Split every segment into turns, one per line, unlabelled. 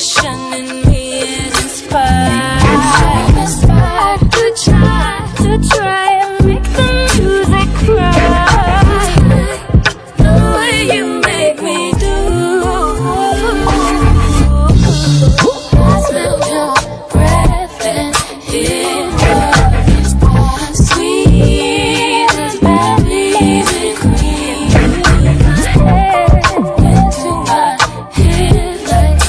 musician in me is inspired to try and make the music cry the way you make me do. I smell your breath and it was sweet as berries and cream. Into my head like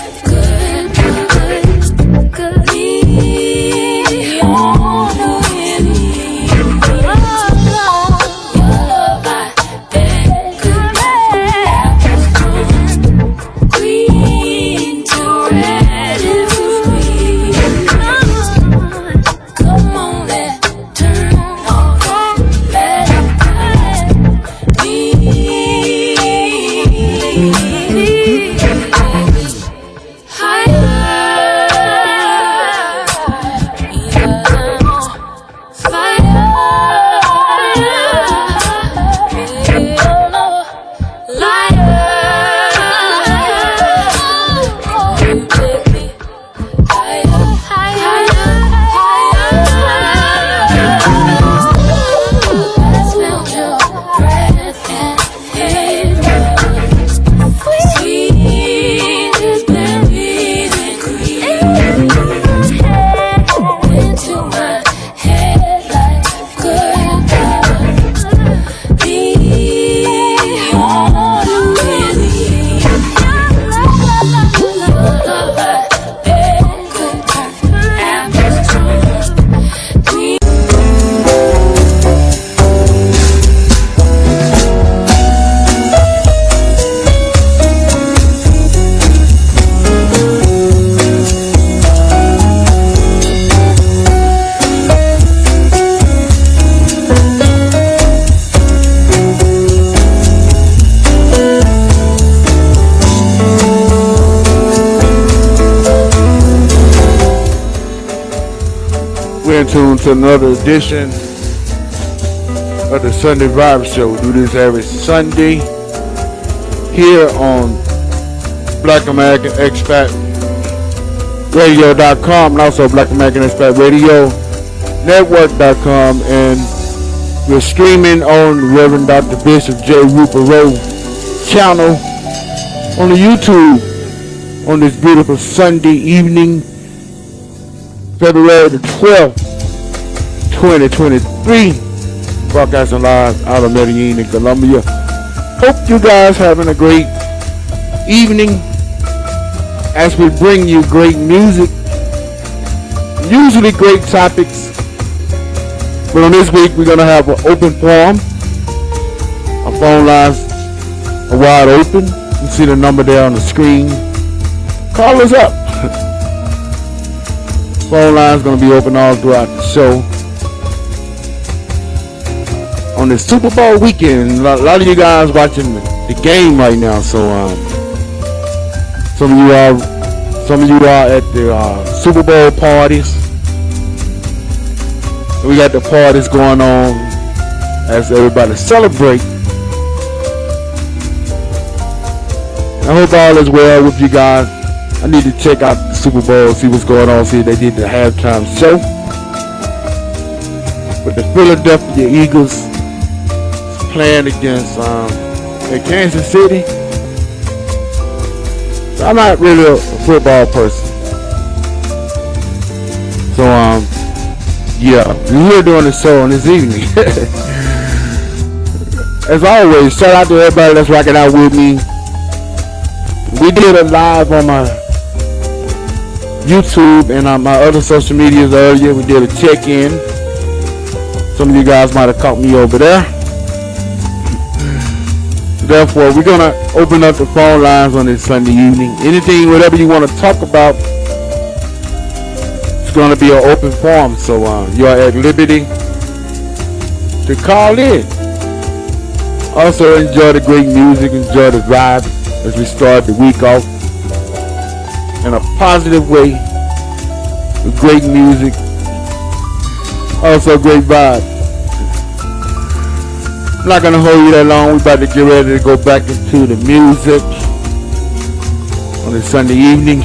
good beyond the belief. Your love I beg could apples turn green to red and sweet. Come on, let's turn off, let it be. Higher, fire, lighter. You take me higher, higher, higher. I smelled your breath and it was sweet as berries and cream. Into my head like goodbye beyond belief. Your love I beg could turn apples green.
We're in tune to another edition of the Sunday Vibe Show. We do this every Sunday here on Black American Expat Radio.com and also Black American Expat Radio Network.com, and we're streaming on Reverend Dr. Bishop J. Rupert Rowe channel on the YouTube on this beautiful Sunday evening, February the 12th, 2023, broadcasting live out of Medellin in Colombia. Hope you guys having a great evening as we bring you great music, usually great topics, but on this week we're going to have an open forum. Our phone lines are wide open. You see the number there on the screen. Call us up. Phone line's gonna be open all throughout the show. On this Super Bowl weekend, a lot of you guys watching the game right now. So some of you are at the Super Bowl parties. We got the parties going on as everybody celebrate. I hope all is well with you guys. I need to check out the Super Bowl, see what's going on, see if they did the halftime show. But the Philadelphia Eagles is playing against Kansas City. So I'm not really a football person. So yeah, we're here doing the show on this evening. As always, shout out to everybody that's rocking out with me. We did it live on my YouTube and on my other social medias earlier. We did a check-in. Some of you guys might have caught me over there. Therefore, we're going to open up the phone lines on this Sunday evening. Anything, whatever you want to talk about, it's going to be an open forum. So you're at liberty to call in. Also, enjoy the great music, enjoy the vibe as we start the week off in a positive way with great music, also great vibe. I'm not going to hold you that long. We're about to get ready to go back into the music on this Sunday evening.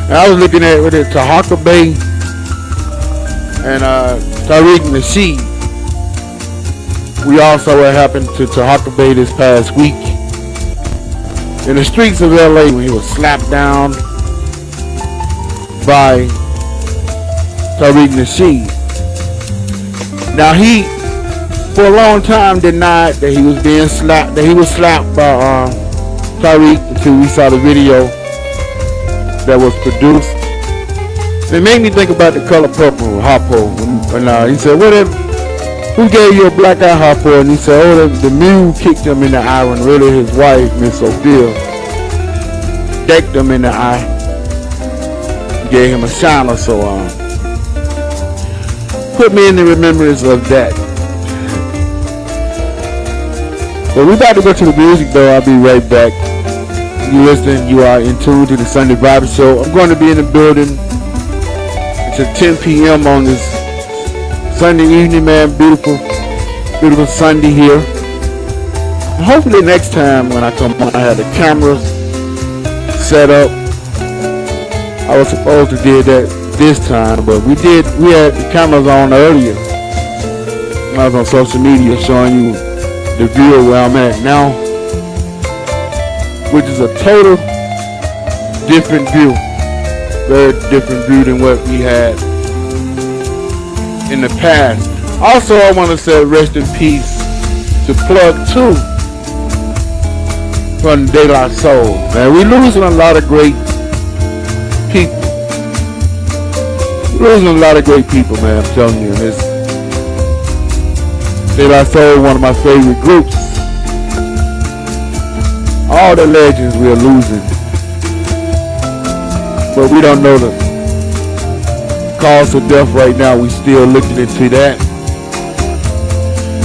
And I was looking at with it Tahaka Bay and Tariq Nasheed. We all saw what happened to Tahaka Bay this past week in the streets of LA when he was slapped down by Tariq Nasheed. Now he, for a long time, denied that he was being slapped, that he was slapped by Tariq until we saw the video that was produced. It made me think about the color purple, Harpo. When he said, who gave you a black eye, Harpo? And he said, oh, the mule kicked him in the eye when really his wife, Miss Sophia, decked him in the eye. Gave him a shiner, so put me in the remembrance of that. But we're about to go to the music though. I'll be right back. You listening, you are in tune to the Sunday Bible Show. I'm going to be in the building until 10 p.m. on this Sunday evening, man. Beautiful Sunday here. And hopefully next time when I come on, I have the cameras set up. I was supposed to do that this time, but we had the cameras on earlier. I was on social media showing you the view of where I'm at now, which is a total different view, very different view than what we had in the past. Also, I want to say rest in peace to Plug 2 from De La Soul. Man, we're losing a lot of great people. Losing a lot of great people, man, I'm telling you. This De La Soul, one of my favorite groups. All the legends we are losing. But we don't know the cause of death right now. We still looking into that.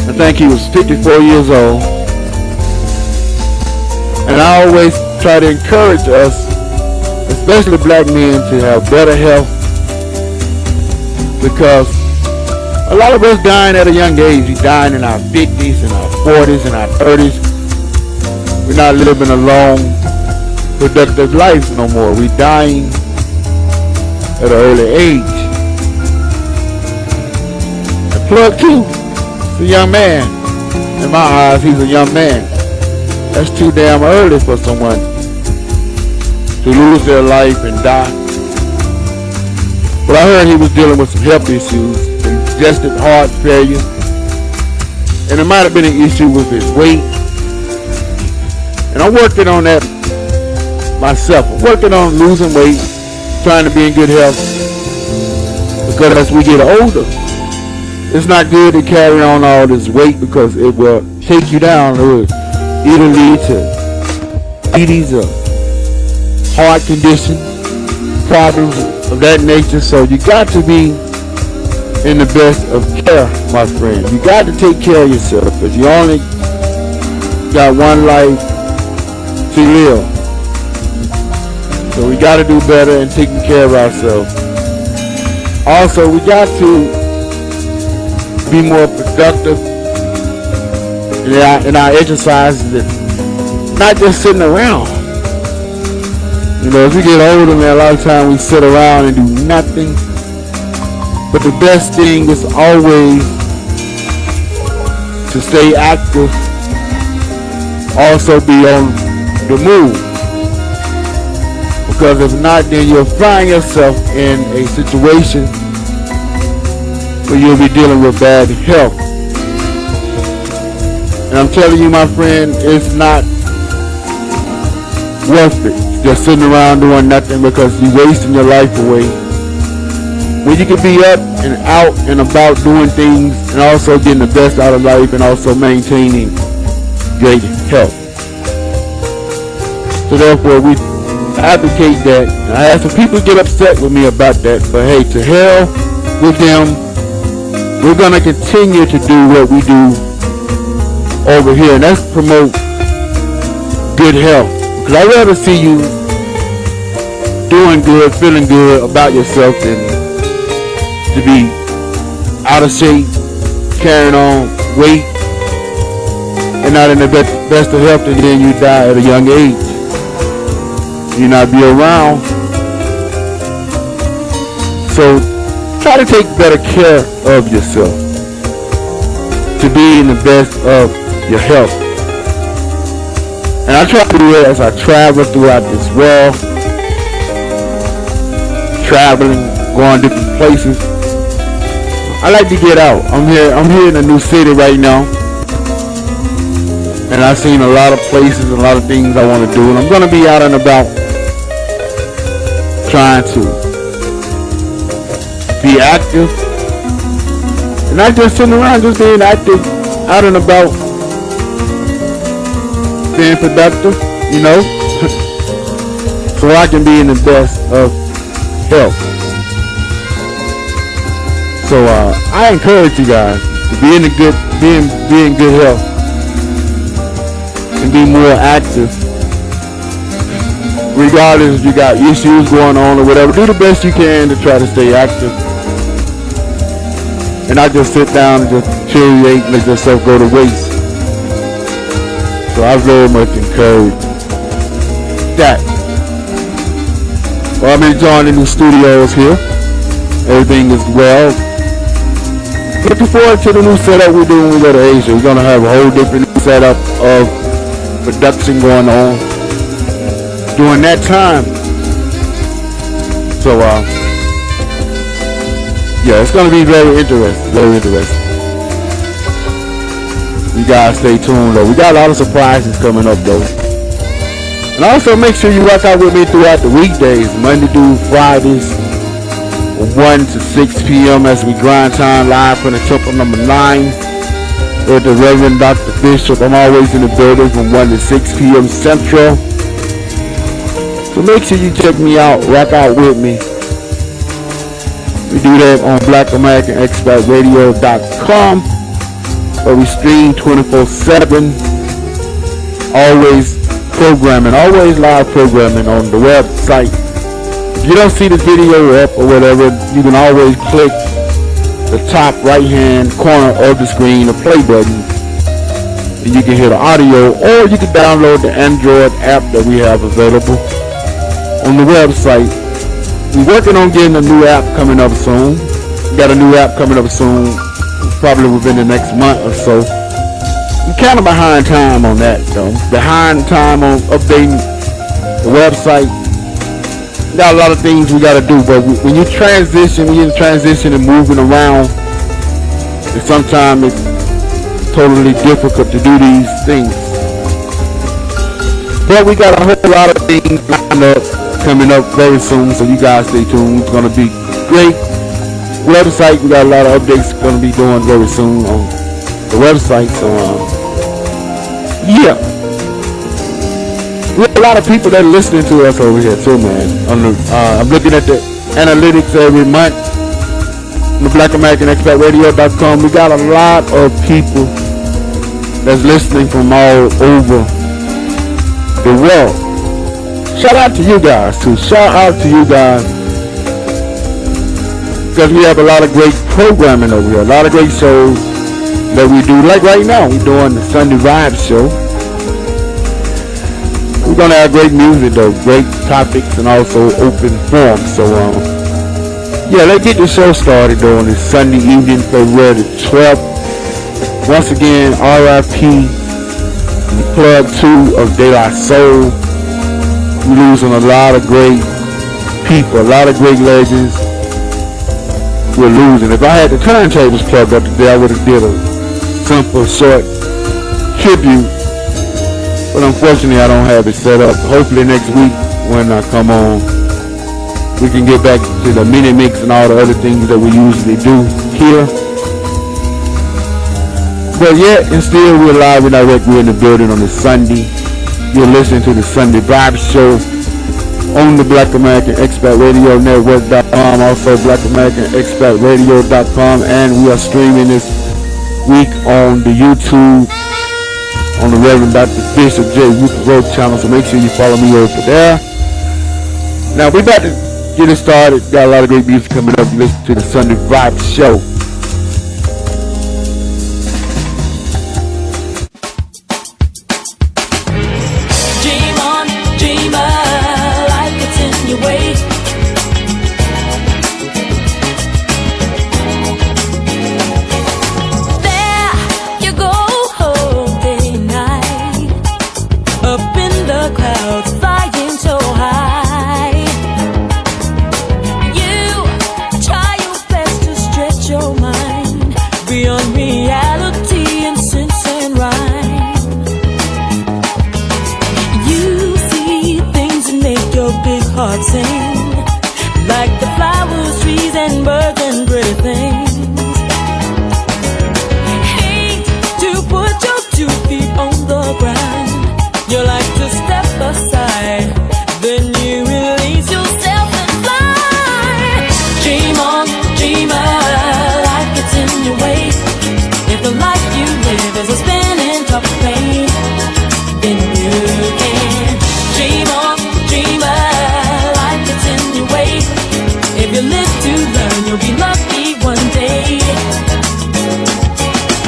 I think he was 54 years old. And I always try to encourage us, especially black men, to have better health, because a lot of us dying at a young age. We dying in our 50s and our 40s and our 30s. We're not living a long, productive life no more. We're dying at an early age. And Plug 2 is a young man. In my eyes, he's a young man. That's too damn early for someone to lose their life and die. But I heard he was dealing with some health issues, congestive heart failure, and it might have been an issue with his weight. And I'm working on that myself. I'm working on losing weight, trying to be in good health, because as we get older, it's not good to carry on all this weight, because it will take you down. It will either lead to diabetes or heart condition, problems of that nature. So you got to be in the best of care, my friend. You got to take care of yourself, because you only got one life to live. So we got to do better in taking care of ourselves. Also, we got to be more productive in our exercises, and not just sitting around. You know, as we get older, man, a lot of times we sit around and do nothing. But the best thing is always to stay active, also be on the move. Because if not, then you'll find yourself in a situation where you'll be dealing with bad health. And I'm telling you, my friend, it's not worth it just sitting around doing nothing, because you're wasting your life away. When you can be up and out and about doing things, and also getting the best out of life, and also maintaining great health. So therefore, we advocate that. I had some people get upset with me about that, but hey, to hell with them. We're going to continue to do what we do over here, and that's promote good health. Because I'd rather see you doing good, feeling good about yourself, than to be out of shape, carrying on weight, and not in the best of health, and then you die at a young age. You not be around So try to take better care of yourself to be in the best of your health. And I try to do that as I travel throughout this world, traveling, going different places. I like to get out. I'm here in a new city right now, and I've seen a lot of places, a lot of things I want to do, and I'm gonna be out and about, trying to be active, and not just sitting around, just being active, out and about, being productive, so I can be in the best of health. So I encourage you guys to be in good health and be more active, regardless if you got issues going on or whatever. Do the best you can to try to stay active, and not just sit down and just deteriorate and let yourself go to waste. So I very much encourage that. Well, I'm enjoying the new studios here. Everything is well. Looking forward to the new setup we're doing when we go to Asia. We're going to have a whole different setup of production going on during that time. So, yeah, it's going to be very interesting. You guys stay tuned, though. We got a lot of surprises coming up, though. And also make sure you rock out with me throughout the weekdays, Monday through Fridays, 1 to 6 p.m. as we grind time live from the Temple number 9 with the Reverend Dr. Bishop. I'm always in the building from 1 to 6 p.m. Central. So make sure you check me out, rock out with me. We do that on BlackAmericanExpatRadio.com, where we stream 24/7. Always programming, always live programming on the website. If you don't see the video up or whatever, you can always click the top right hand corner of the screen, the play button, and you can hear the audio, or you can download the Android app that we have available on the website. We're working on getting a new app coming up soon. We got a new app coming up soon, probably within the next month or so. I'm kind of behind time on that, though. Behind time on updating the website. Got a lot of things we got to do, but when you transition and moving around, and sometimes it's totally difficult to do these things. But we got a whole lot of things lined up coming up very soon, so you guys stay tuned. It's going to be great website. We got a lot of updates going to be doing very soon on the website. So yeah, we have a lot of people that are listening to us over here too, man. I'm looking at the analytics every month on the BlackAmericanExpatRadio.com. We got a lot of people that's listening from all over the world. Shout out to you guys too. Shout out to you guys, because we have a lot of great programming over here, a lot of great shows that we do. Like right now, we're doing the Sunday Vibe show. We're gonna have great music though, great topics, and also open forums. So yeah, let's get the show started though on this Sunday evening, February the 12th. Once again, RIP Plug 2 of De La Soul. We're losing a lot of great people, a lot of great legends. We're losing. If I had the turntables plugged up today, I would have did a simple, short tribute. But unfortunately, I don't have it set up. Hopefully next week when I come on, we can get back to the mini mix and all the other things that we usually do here. But yet, and still, we're live and direct. We're in the building on the Sunday. You're listening to the Sunday Vibe Show on the Black American Expat Radio Network.com, also BlackAmericanExpatRadio.com, and we are streaming this week on the YouTube, on the Reverend Dr. Bishop J. Road channel, so make sure you follow me over there. Now, we're about to get it started. Got a lot of great music coming up. You listen to the Sunday Vibe Show.
your big heart sing, like the flowers, trees, and birds and pretty things. Hate to put your 2 feet on the ground. You like to step aside, then you release yourself and fly. Dream on, dreamer, life gets in your way. If the life you live is a spinning top of pain, then you can dream on, dreamer, life gets in your way. If you live to learn, you'll be lucky one day.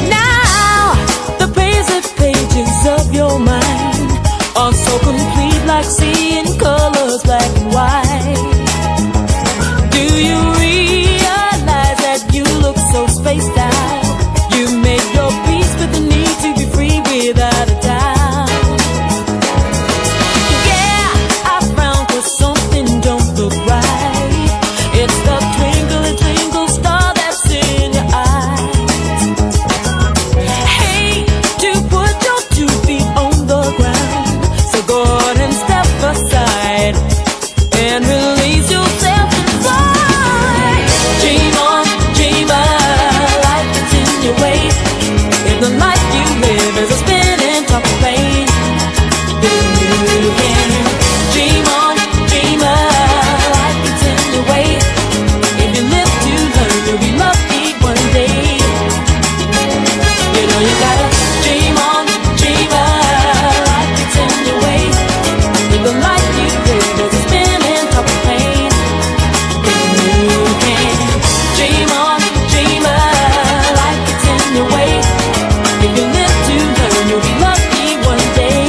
Now, the basic pages of your mind are so complete, like seeing colors black and white. Do you realize that you look so spaced out? You made your peace with the need to be free without a doubt. Yeah, I frown 'cause something don't look right. It's the twinkle, twinkle star that's in your eyes. Hate to put your 2 feet on the ground, so go on and step aside and release yourself and fly. Dream on, dreamer, life gets in your way. If the life you live is a spinning top of pain, then you can dream on, dreamer, life gets in your way. If you live to learn, you'll be lucky one day. You know you gotta dream on, dreamer, life gets in your way. If the life you live is a spinning top of pain, then you can dream on, dreamer, life gets in your way. If you live to learn, you'll be lucky one day.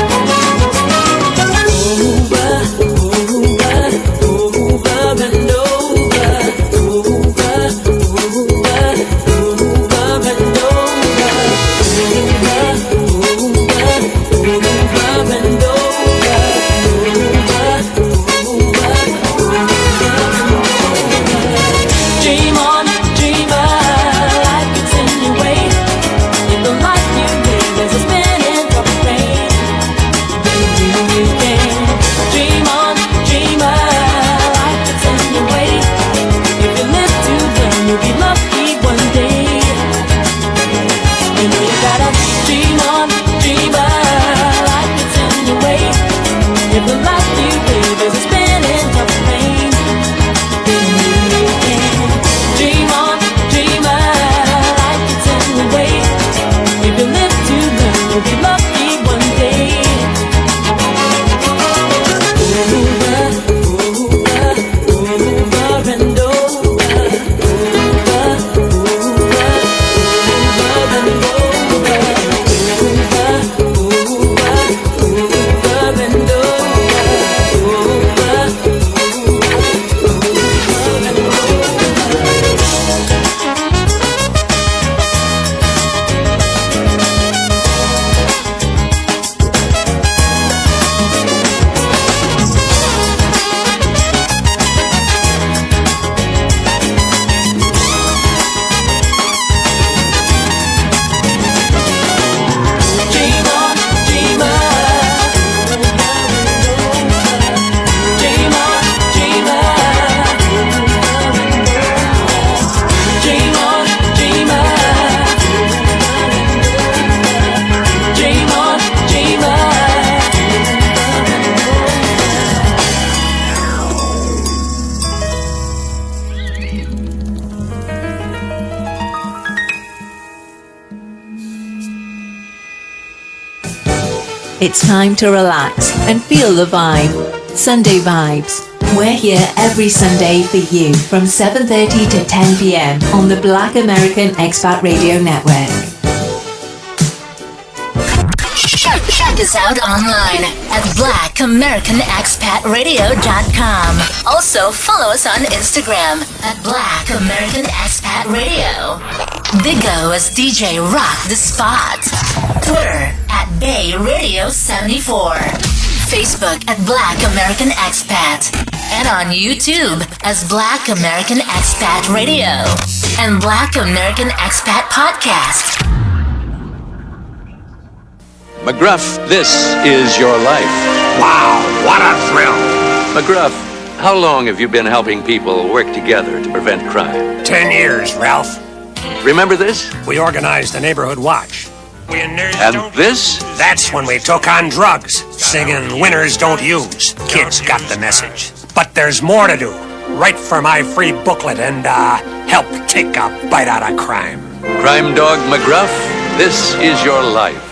Over, over, over and over, over, over, over and over, over and over. Dream on, dreamer, life gets in your way. If the life you live is a spinning top of pain, then you can dream on, dreamer, life gets in your way. If you live to learn, you'll be lucky one day. You know you gotta dream on, dreamer, life gets in your way. If the life you live is a spinning top of pain, then you can dream on, dreamer, life gets in your way. If you live to learn, you'll be lucky one day. Over, over, over and over, over, over, over and over, over, over and dream on, dreamer, dream on, dreamer, dream on, dreamer, dream on, dreamer.
It's time to relax and feel the vibe. Sunday Vibes. We're here every Sunday for you from 7:30 to 10 p.m. on the Black American Expat Radio Network.
Check us out online at blackamericanexpatradio.com. Also, follow us on Instagram at Black American Expat Radio. Bigo as DJ Rock the Spot. Twitter at Bay Radio 74. Facebook at Black American Expat. And on YouTube as Black American Expat Radio and Black American Expat Podcast.
McGruff, this is your life.
Wow, what a thrill!
McGruff, how long have you been helping people work together to prevent crime?
10 years, Ralph.
Remember this?
We organized the neighborhood watch.
And this?
That's when we took on drugs, singing Winners Don't Use. Kids got the message. But there's more to do. Write for my free booklet and, help take a bite out of crime.
Crime Dog McGruff, this is your life.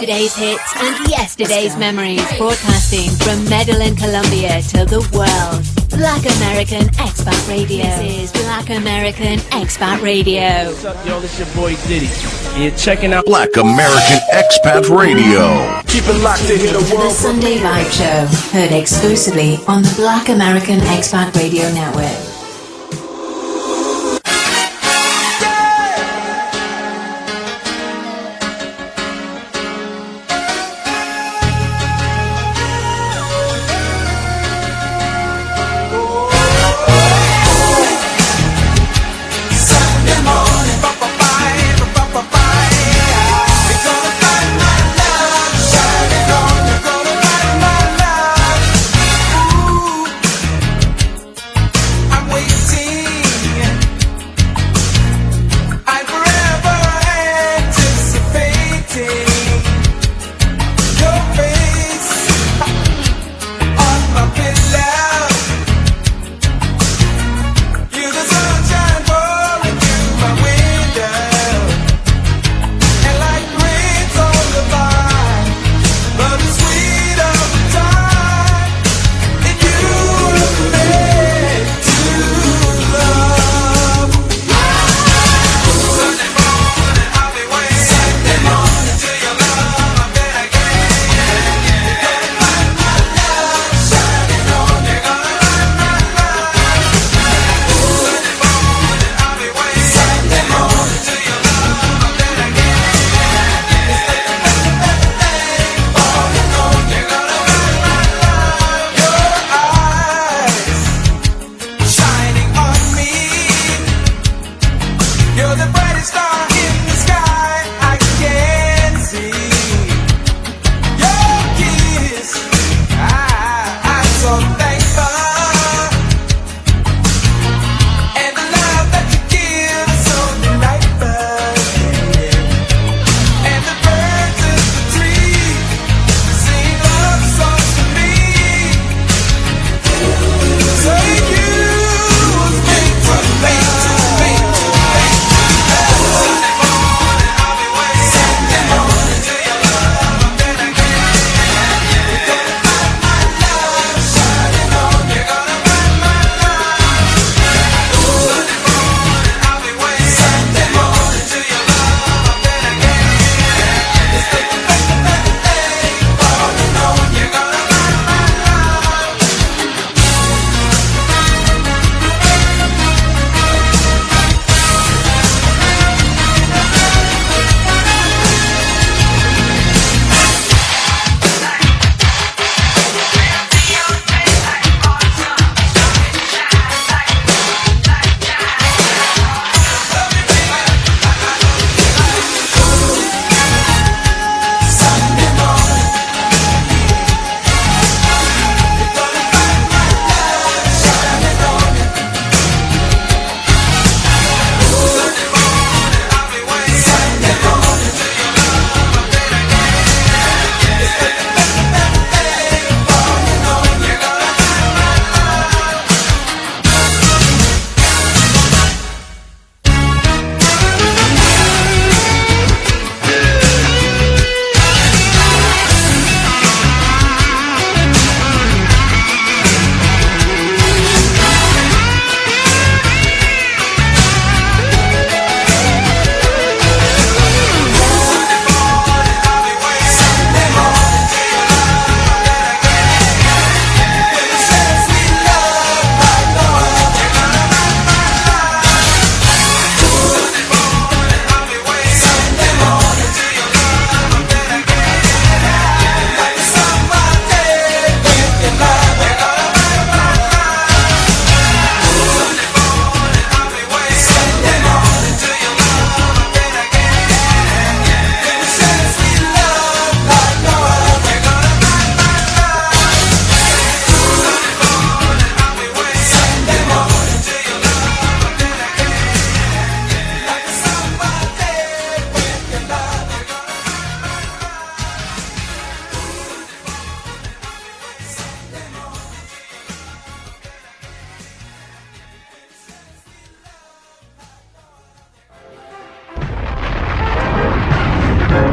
today's hits and yesterday's memories, broadcasting from Medellin, Colombia to the world. Black American Expat Radio. This is Black American Expat Radio.
What's up, yo? This your boy Th.D. You're checking out
Black American Expat Radio.
Keep it locked to hear the
The
world.
Sunday Vibe Show, heard exclusively on the Black American Expat Radio Network.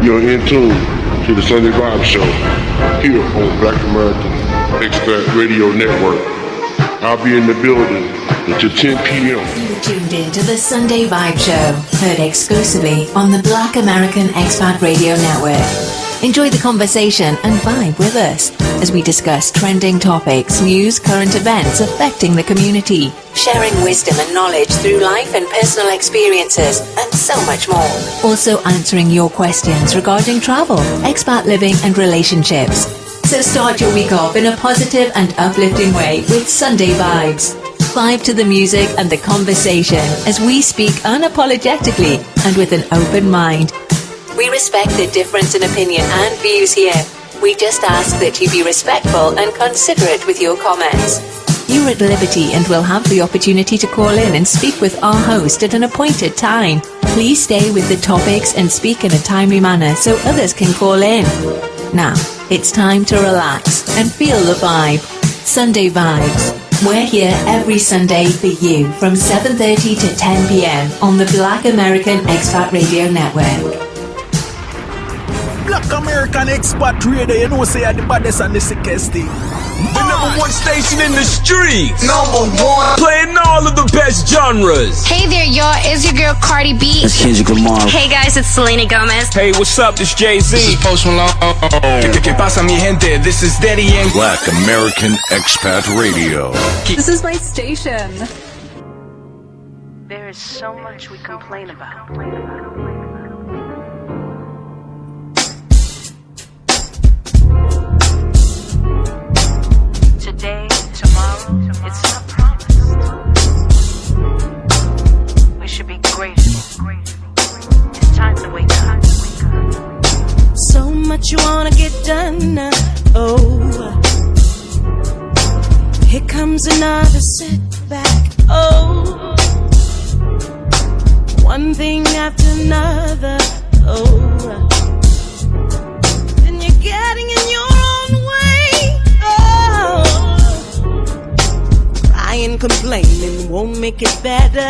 You're in tune to the Sunday Vibe Show here on Black American Expat Radio Network. I'll be in the building until 10 p.m.
You tuned in to the Sunday Vibe Show, heard exclusively on the Black American Expat Radio Network. Enjoy the conversation and vibe with us as we discuss trending topics, news, current events affecting the community, sharing wisdom and knowledge through life and personal experiences, and so much more. Also answering your questions regarding travel, expat living and relationships. So start your week off in a positive and uplifting way with Sunday Vibes. Vibe to the music and the conversation as we speak unapologetically and with an open mind. We respect the difference in opinion and views here. We just ask that you be respectful and considerate with your comments. You're at liberty and will have the opportunity to call in and speak with our host at an appointed time. Please stay with the topics and speak in a timely manner so others can call in. Now, it's time to relax and feel the vibe. Sunday Vibes. We're here every Sunday for you from 7:30 to 10 p.m. on the Black American Expat Radio Network.
Black American Expat Radio, you know, say the baddest and the sickest thing.
The number one station in the streets.
Number one.
Playing all of the best genres.
Hey there, y'all. It's your girl Cardi B.
It's Kendrick Lamar.
Hey guys, it's Selena Gomez.
Hey, what's up? This Jay-Z.
This is Post Malone.
¿Qué pasa, mi gente? This is Th.D. and
Black American Expat Radio.
This is my station.
There is so much we complain about. Today, tomorrow, it's not promised. We should be grateful. It's time to wake up.
So much you wanna get done. Oh, here comes another setback. Oh, one thing after another. Oh, and you're getting in your own way. Oh, crying, complaining won't make it better.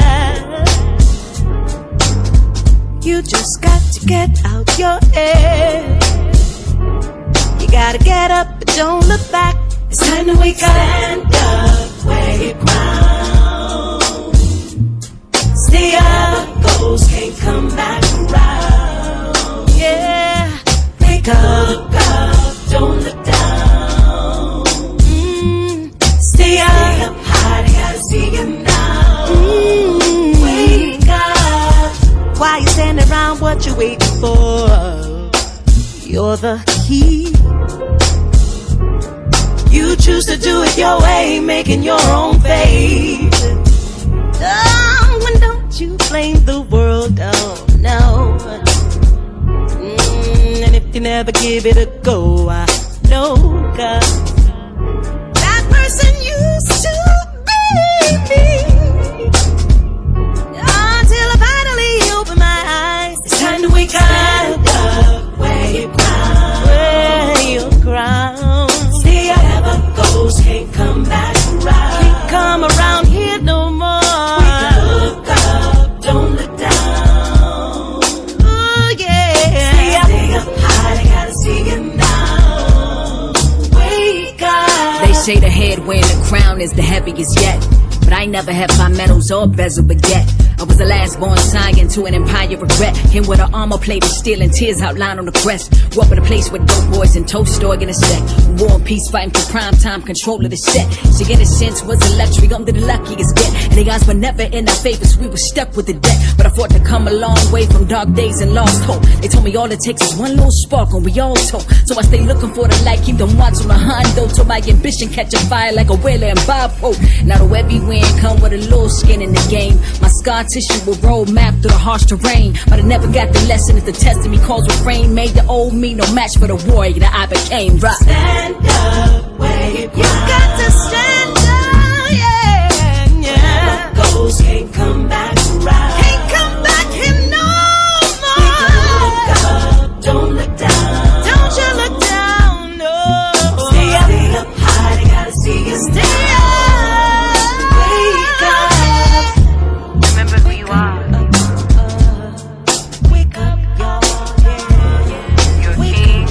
You just got to get out your head. You gotta get up, but don't look back. It's time to wake up. Stand up, wear your crown. Stay up, ghosts can't come back around. Yeah, wake up, don't look down. Stay up, high, they gotta see you now. Wake up. Why you standing around? What you waiting for? You're the key. You choose to do it your way, making your own fate. Oh, and don't you blame the world, oh no. And if you never give it a go, I know God, that person used to be me. Until I finally open my eyes, it's time to wake up. Wear your crown, wear your crown. Stay up, never goes, can't come back around. Can't come around here no more. Look up, don't look down. Oh yeah, stay up high, they gotta see you now. Wake up.
They say the head wearing the crown is the heaviest yet, but I never had 5 medals or bezel baguette. I was the last born scion to an empire regret. Him with an armor plate of steel and tears outlined on the crest. Grew up in a place with dope boys and toast organ and set. War and peace fighting for prime time control of the set. So in a sense was a luxury under the luckiest get. And the odds were never in our favor, so we were stuck with the debt. But I fought to come a long way from dark days and lost hope. They told me all it takes is one little spark and we all told. So I stay looking for the light, keep them watch on the Hondo till my ambition catch a fire like a whaler and Bob Hope. Now the every win come with a little skin in the game. My scar tissue will road map through the harsh terrain, but I never got the lesson if the test of me calls refrain. Made the old me no match for the warrior that I became. Rock.
Stand up, where you got to stand up, yeah, yeah. Never goes, can't come back around. Can't come back here no more. Look up, don't look down. Don't you look down, no. Stay up high, they gotta see you. Stay up.
You're king,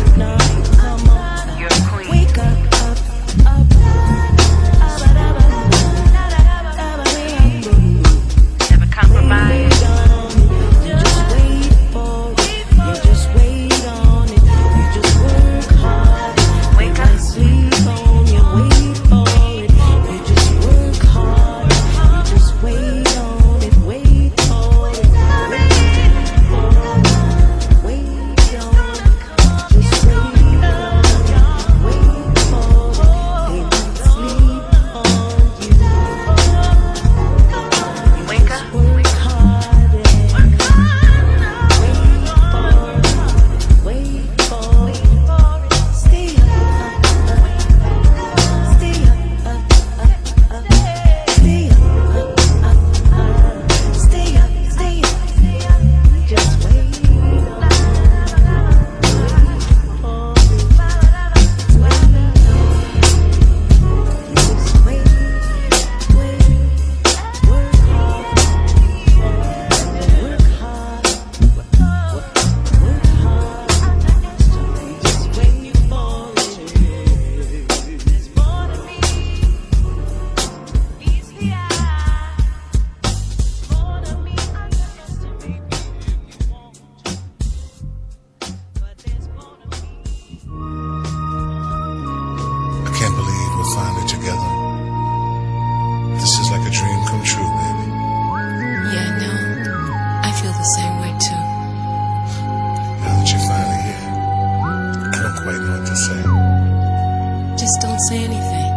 say anything.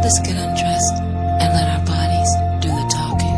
Let's get undressed and let our bodies do the talking.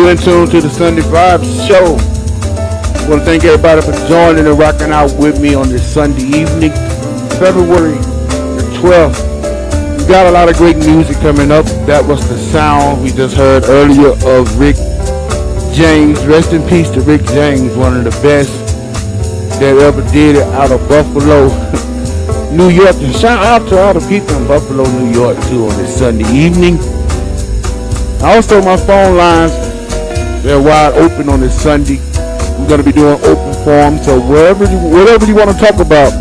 In tune to the Sunday Vibes show. I want to thank everybody for joining and rocking out with me on this Sunday evening, February the 12th. We got a lot of great music coming up. That was the sound we just heard earlier of Rick James. Rest in peace to Rick James, one of the best that ever did it out of Buffalo, New York. And shout out to all the people in Buffalo, New York too on this Sunday evening. Also, my phone lines, they're wide open on this Sunday. We're going to be doing open forums, so whatever you want to talk about,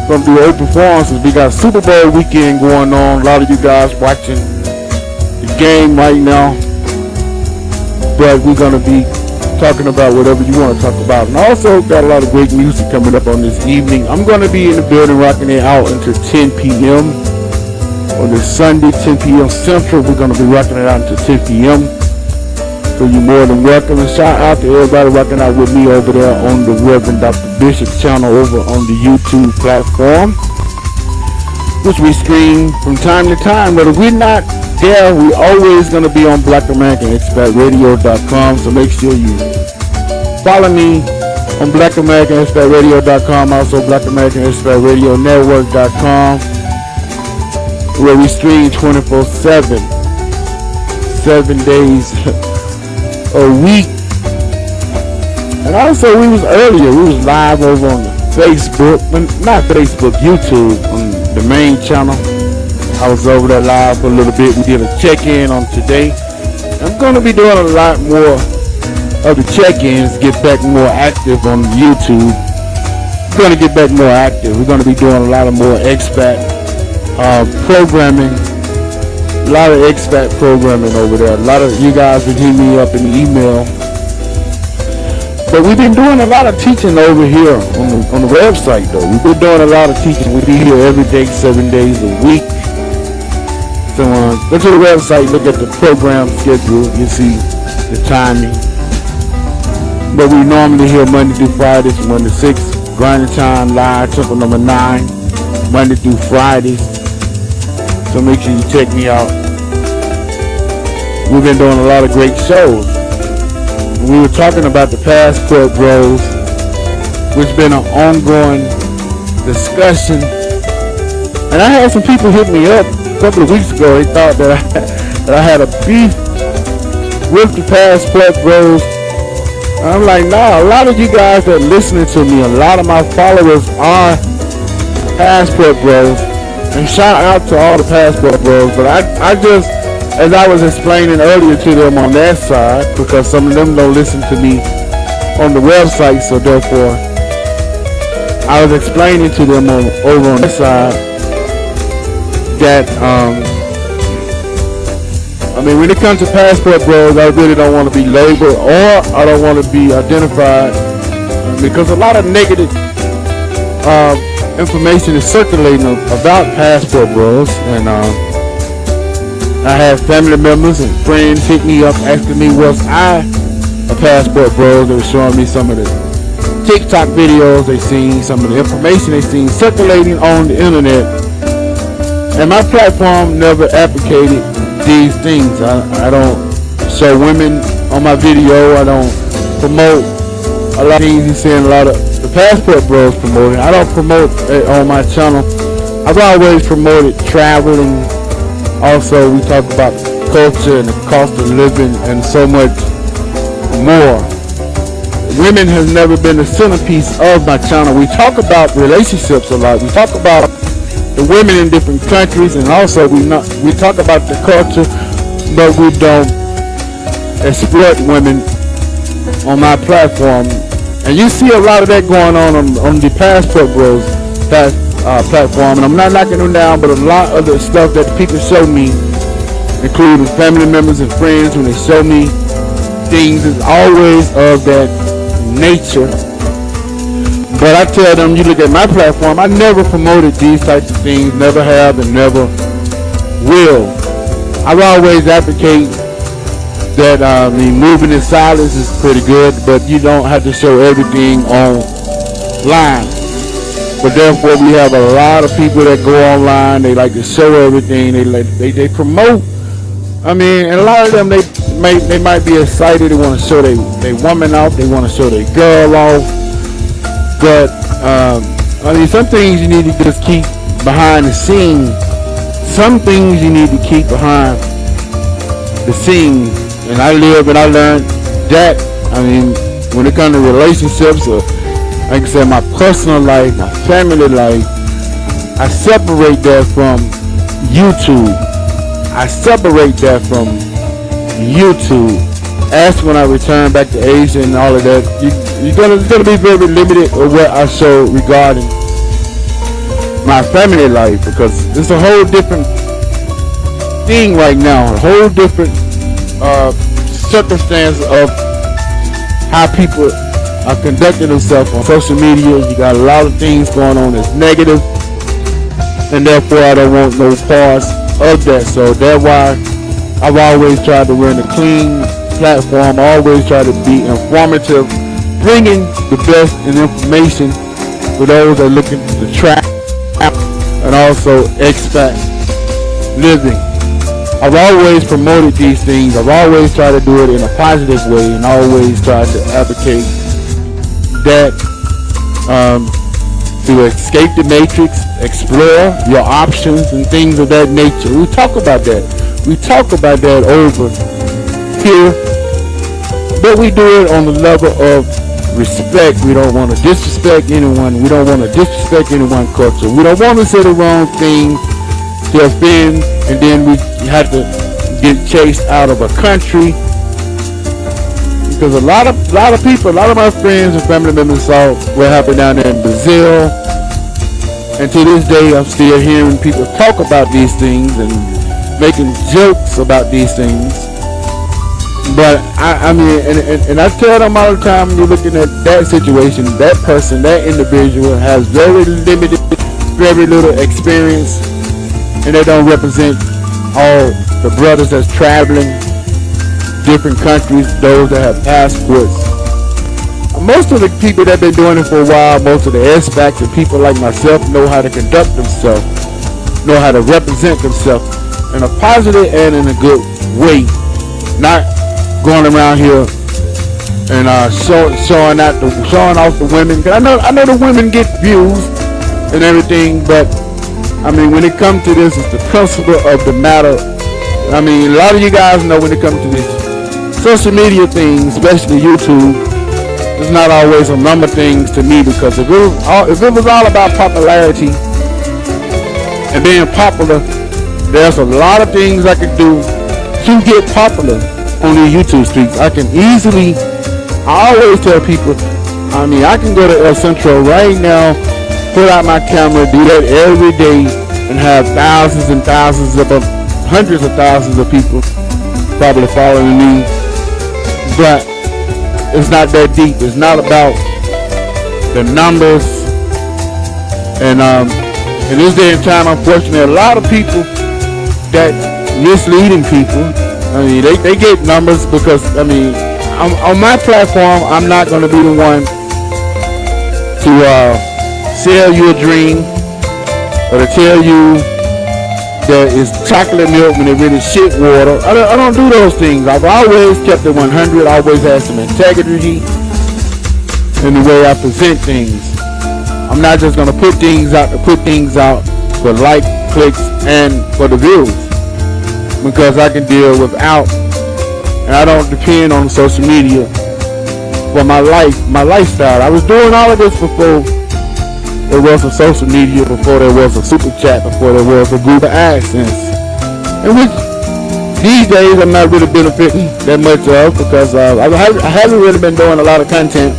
going to do open forums. We got Super Bowl weekend going on. A lot of you guys watching the game right now, but we're going to be talking about whatever you want to talk about. And also got a lot of great music coming up on this evening. I'm going to be in the building rocking it out until 10 p.m. on this Sunday, 10 p.m. Central. We're going to be rocking it out until 10 p.m. So you're more than welcome. And shout out to everybody rocking out with me over there on the Reverend Dr. Bishop channel over on the YouTube platform, which we stream from time to time. But if we're not there, we're always going to be on BlackAmericanExpatRadio.com. So make sure you follow me on BlackAmericanExpatRadio.com, also BlackAmericanExpatRadioNetwork.com, where we stream 24/7, 7 days a week. And also we was live over on Facebook, not Facebook, YouTube, on the main channel. I was over there live for a little bit. We did a check-in on today. I'm going to be doing a lot more of the check-ins, get back more active on YouTube. We're going to get back more active. We're going to be doing a lot of more expat programming. A lot of expat programming over there. A lot of you guys would hit me up in the email. But we've been doing a lot of teaching over here on the website, though. We've been doing a lot of teaching. We'll be here every day, 7 days a week. So go to the website, look at the program schedule. You see the timing. But we normally here Monday through Fridays, 1 to 6. Grinding Time Live, Temple number 9. Monday through Fridays. So make sure you check me out. We've been doing a lot of great shows. We were talking about the Passport Bros, which has been an ongoing discussion. And I had some people hit me up a couple of weeks ago. They thought that I had a beef with the Passport Bros. I'm like, nah, a lot of you guys that are listening to me, a lot of my followers are Passport Bros. And shout out to all the Passport Bros. But I just, as I was explaining earlier to them on that side, because some of them don't listen to me on the website, so therefore I was explaining to them over on that side that I mean, when it comes to Passport Bros, I really don't want to be labeled or I don't want to be identified because a lot of negative information is circulating about Passport Bros, and I have family members and friends hit me up asking me was I a Passport Bros. They were showing me some of the TikTok videos they seen, some of the information they seen circulating on the internet, and my platform never advocated these things. I don't show women on my video. I don't promote a lot of things he's saying a lot of the Passport Bros promoting. I don't promote it on my channel. I've always promoted traveling. Also, we talk about culture and the cost of living and so much more. Women has never been the centerpiece of my channel. We talk about relationships a lot. We talk about the women in different countries, and also we talk about the culture, but we don't exploit women on my platform. And you see a lot of that going on the Passport Bros platform, and I'm not knocking them down, but a lot of the stuff that people show me, including family members and friends, when they show me things, is always of that nature. But I tell them, you look at my platform, I never promoted these types of things, never have and never will. I've always advocate that moving in silence is pretty good, but you don't have to show everything online. But therefore, we have a lot of people that go online. They like to show everything. They promote. I mean, and a lot of them they might be excited. They want to show their woman off. They want to show their girl off. But I mean, some things you need to just keep behind the scenes. Some things you need to keep behind the scenes. And I live and I learned that. I mean, when it comes to relationships, or like I said, my personal life, my family life, I separate that from YouTube. I separate that from YouTube. As when I return back to Asia and all of that, it's gonna be very limited of what I show regarding my family life, because it's a whole different thing right now, a whole different circumstance of how people are conducting themselves on social media. You got a lot of things going on that's negative, and therefore I don't want no parts of that. So that's why I've always tried to run a clean platform, always try to be informative, bringing the best in information for those that are looking to track and also expat living. I've always promoted these things. I've always tried to do it in a positive way and always tried to advocate that to escape the matrix, explore your options and things of that nature. We talk about that. We talk about that over here, but we do it on the level of respect. We don't want to disrespect anyone. We don't want to disrespect anyone's culture. We don't want to say the wrong thing to offend, and then we have to get chased out of a country. Because a lot of people, a lot of my friends and family members saw what happened down there in Brazil. And to this day, I'm still hearing people talk about these things and making jokes about these things. But I mean, and I tell them all the time, when you're looking at that situation, that person, that individual has very limited, very little experience, and they don't represent all the brothers that's traveling different countries, those that have passports. Most of the people that have been doing it for a while, most of the expats and people like myself know how to conduct themselves, know how to represent themselves in a positive and in a good way, not going around here and showing off the women. Cause I know the women get views and everything, but I mean, when it comes to this, it's the principle of the matter. I mean, a lot of you guys know when it comes to this social media things, especially YouTube, it's not always a number things to me, because if it was all about popularity and being popular, there's a lot of things I could do to get popular on the YouTube streets. I always tell people, I mean, I can go to El Centro right now, put out my camera, do that every day, and have thousands and thousands of hundreds of thousands of people probably following me. But it's not that deep. It's not about the numbers. And in this day and time, unfortunately, a lot of people that misleading people. I mean, they get numbers because, I mean, on my platform, I'm not going to be the one to sell you a dream or to tell you that it's chocolate milk when it really shit water. I don't do those things. I've always kept it 100. I always had some integrity in the way I present things. I'm not just going to put things out for like, clicks, and for the views, because I can deal without, and I don't depend on social media for my lifestyle. I was doing all of this before there was a social media, before there was a super chat, before there was a group of AdSense, and which these days I'm not really benefiting that much of, because I haven't really been doing a lot of content.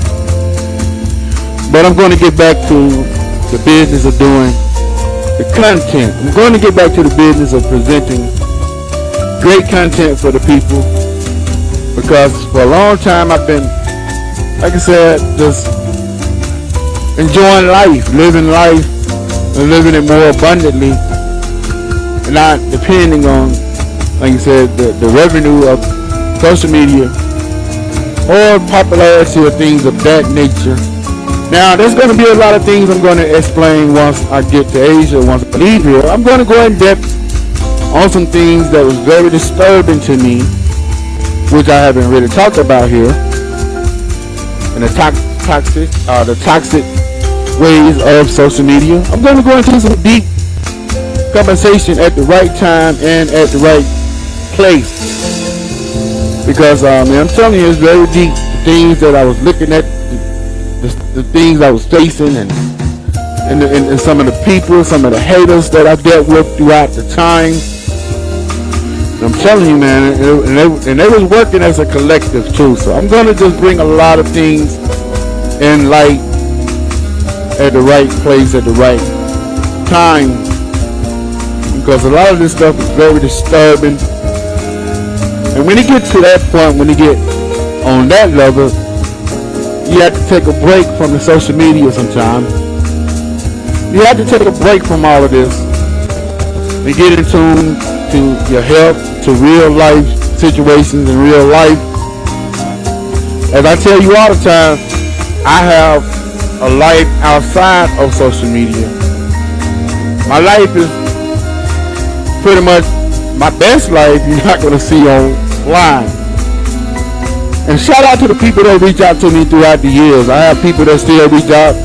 But I'm going to get back to the business of doing the content. I'm going to get back to the business of presenting great content for the people, because for a long time I've been, like I said, just enjoying life, and living it more abundantly, and not depending on, like I said, the revenue of social media or popularity or things of that nature. Now, there's going to be a lot of things I'm going to explain once I get to Asia, once I leave here. I'm going to go in depth on some things that was very disturbing to me, which I haven't really talked about here, and the toxic ways of social media. I'm going to go into some deep conversation at the right time and at the right place, because man, I'm telling you, it's very deep. The things that I was looking at, the things I was facing, and some of the people, some of the haters that I dealt with throughout the time. And I'm telling you, man, and they was working as a collective too. So I'm going to just bring a lot of things in light at the right place at the right time, because a lot of this stuff is very disturbing. And when you get to that point, when you get on that level, you have to take a break from the social media sometimes. You have to take a break from all of this. And to get in tune to your health, to real life situations in real life. As I tell you all the time, I have a life outside of social media. My life is pretty much my best life you're not going to see online. And shout out to the people that reach out to me throughout the years. I have people that still reach out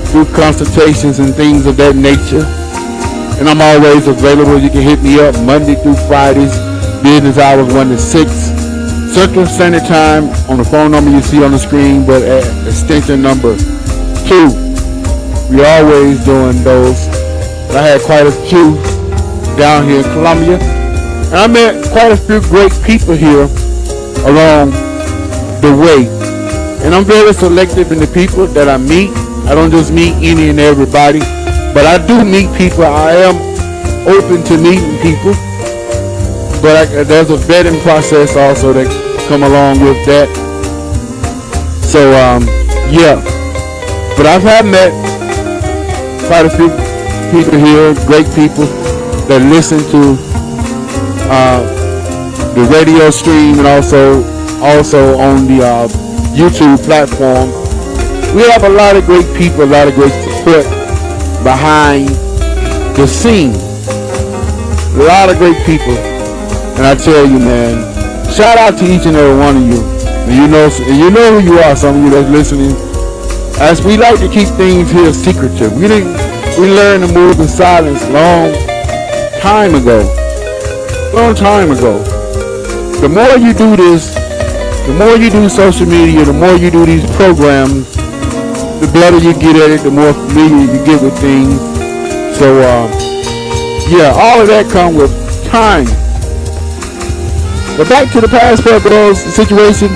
through consultations and things of that nature. And I'm always available. You can hit me up Monday through Fridays, business hours 1 to 6. Central Standard Time on the phone number you see on the screen, but at extension number 2. We're always doing those. I had quite a few down here in Columbia. And I met quite a few great people here along the way. And I'm very selective in the people that I meet. I don't just meet any and everybody, but I do meet people. I am open to meeting people, but there's a vetting process also that come along with that. So yeah, but I've met quite a few people here, great people that listen to the radio stream and also on the YouTube platform. We have a lot of great people, a lot of great support behind the scene. A lot of great people. And I tell you, man, shout out to each and every one of you. And you know who you are, some of you that's listening. As we like to keep things here secretive. We learned to move in silence long time ago. The more you do this, the more you do social media, the more you do these programs, the better you get at it, the more familiar you get with things. So, yeah, all of that comes with time. But back to the Passport Bros situation,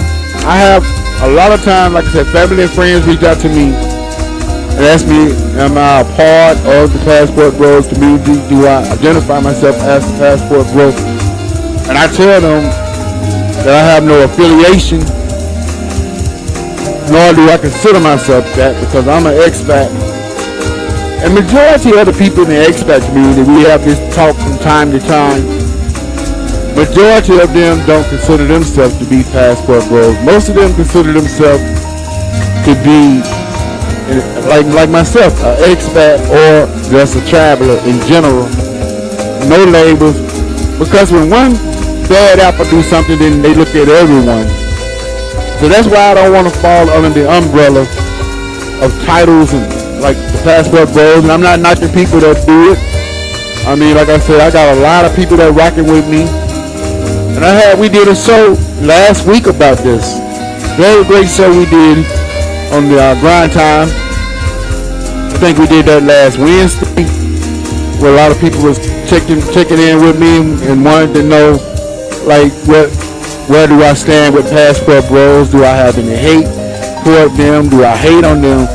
I have a lot of time, like I said, family and friends reach out to me and ask me, am I a part of the Passport Bros community? Do I identify myself as a Passport Bro? And I tell them that I have no affiliation, nor do I consider myself that, because I'm an expat. And majority of the people in the expat community, we have this talk from time to time. Majority of them don't consider themselves to be Passport Bros. Most of them consider themselves to be, like myself, an expat or just a traveler in general. No labels, because when one bad apple do something, then they look at everyone. So that's why I don't want to fall under the umbrella of titles and like the Passport Bros. And I'm not knocking people that do it. I mean, like I said, I got a lot of people that rocking with me. And we did a show last week about this. Very great show we did on the Grind Time. I think we did that last Wednesday, where a lot of people was checking in with me and wanted to know, like, where do I stand with Passport Bros? Do I have any hate toward them? Do I hate on them?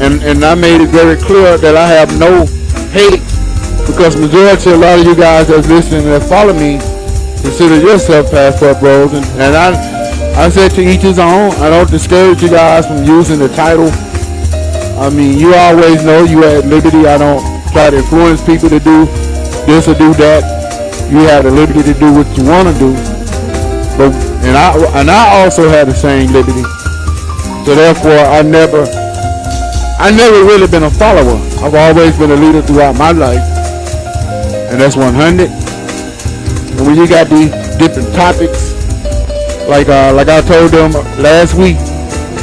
And I made it very clear that I have no hate, because majority, a lot of you guys that's listening that follow me consider yourself Passport Bros. And I said to each his own. I don't discourage you guys from using the title. I mean, you always know you at liberty. I don't try to influence people to do this or do that. You have the liberty to do what you want to do. But and I also have the same liberty. So therefore, I never really been a follower. I've always been a leader throughout my life, and that's 100. And when you got these different topics, like I told them last week,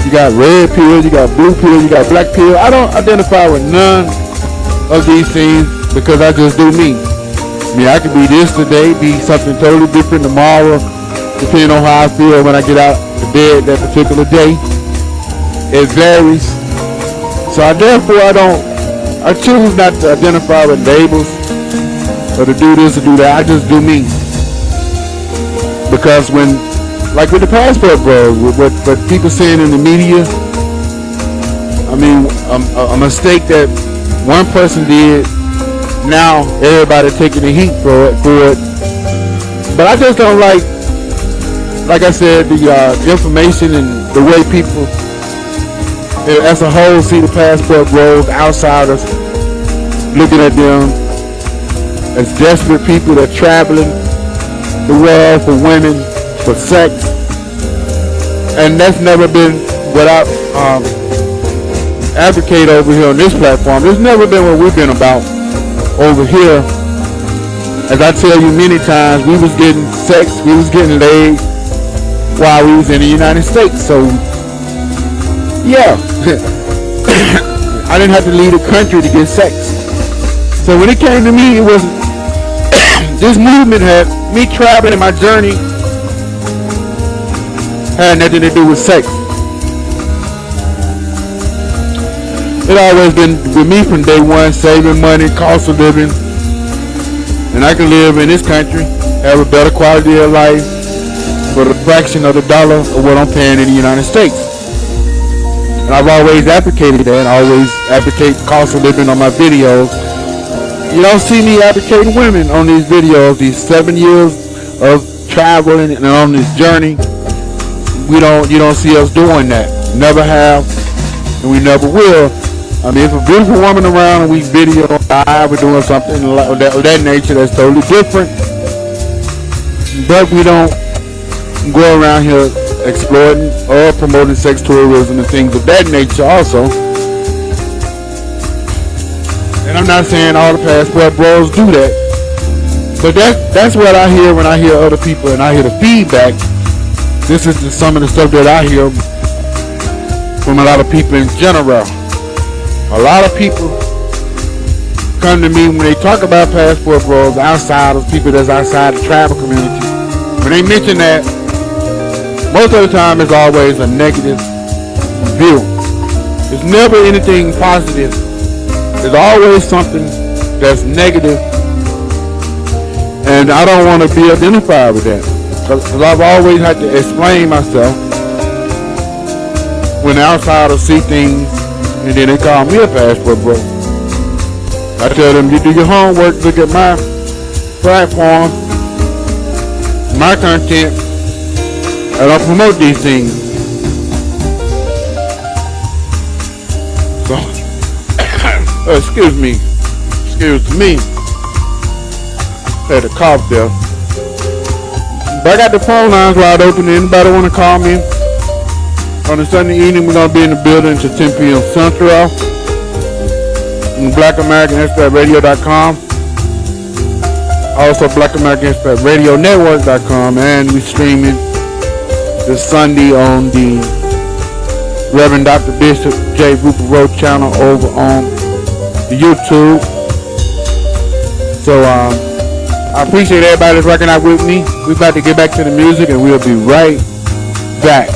you got red pill, you got blue pill, you got black pill. I don't identify with none of these things because I just do me. I mean, I could be this today, be something totally different tomorrow, depending on how I feel when I get out of bed that particular day. It varies. So I choose not to identify with labels or to do this or do that. I just do me. Because when, like with the Passport Bros, what people saying in the media, I mean, a mistake that one person did, now everybody taking the heat for it. But I just don't like I said, the information and the way people as a whole see the Passport Bros, outsiders looking at them as desperate people that traveling the world for women, for sex. And that's never been what I advocate over here on this platform. It's never been what we've been about over here. As I tell you many times, we was getting sex, we was getting laid while we was in the United States. So, yeah. I didn't have to leave the country to get sex. So when it came to me, it was this movement had me traveling in my journey had nothing to do with sex. It always been with me from day one, saving money, cost of living, and I can live in this country, have a better quality of life for the fraction of the dollar of what I'm paying in the United States. And I've always advocated that. I always advocate cost of living on my videos. You don't see me advocating women on these videos. These 7 years of traveling and on this journey, you don't see us doing that. Never have, and we never will. I mean, if a beautiful woman around and we video live or doing something of that nature, that's totally different. But we don't go around here exploiting or promoting sex tourism and things of that nature also. And I'm not saying all the passport bros do that, but that's what I hear when I hear other people and I hear the feedback. This is some of the stuff that I hear from a lot of people in general. A lot of people come to me when they talk about passport bros, outsiders, people that's outside the travel community. When they mention that, most of the time it's always a negative view. It's never anything positive. There's always something that's negative, and I don't want to be identified with that. Because I've always had to explain myself when outsiders see things and then they call me a passport bro. I tell them, you do your homework, look at my platform, my content, I don't promote these things. So, excuse me. Had a cough there. But I got the phone lines wide open. Anybody want to call me? On a Sunday evening, we're going to be in the building until 10 p.m. Central. On BlackAmericanExpatRadio.com. Also, BlackAmericanExpatRadioNetwork.com. And we streaming this Sunday on the Reverend Dr. Bishop J. Rupert Road channel over on the YouTube. So, I appreciate everybody that's rocking out with me. We're about to get back to the music and we'll be right back.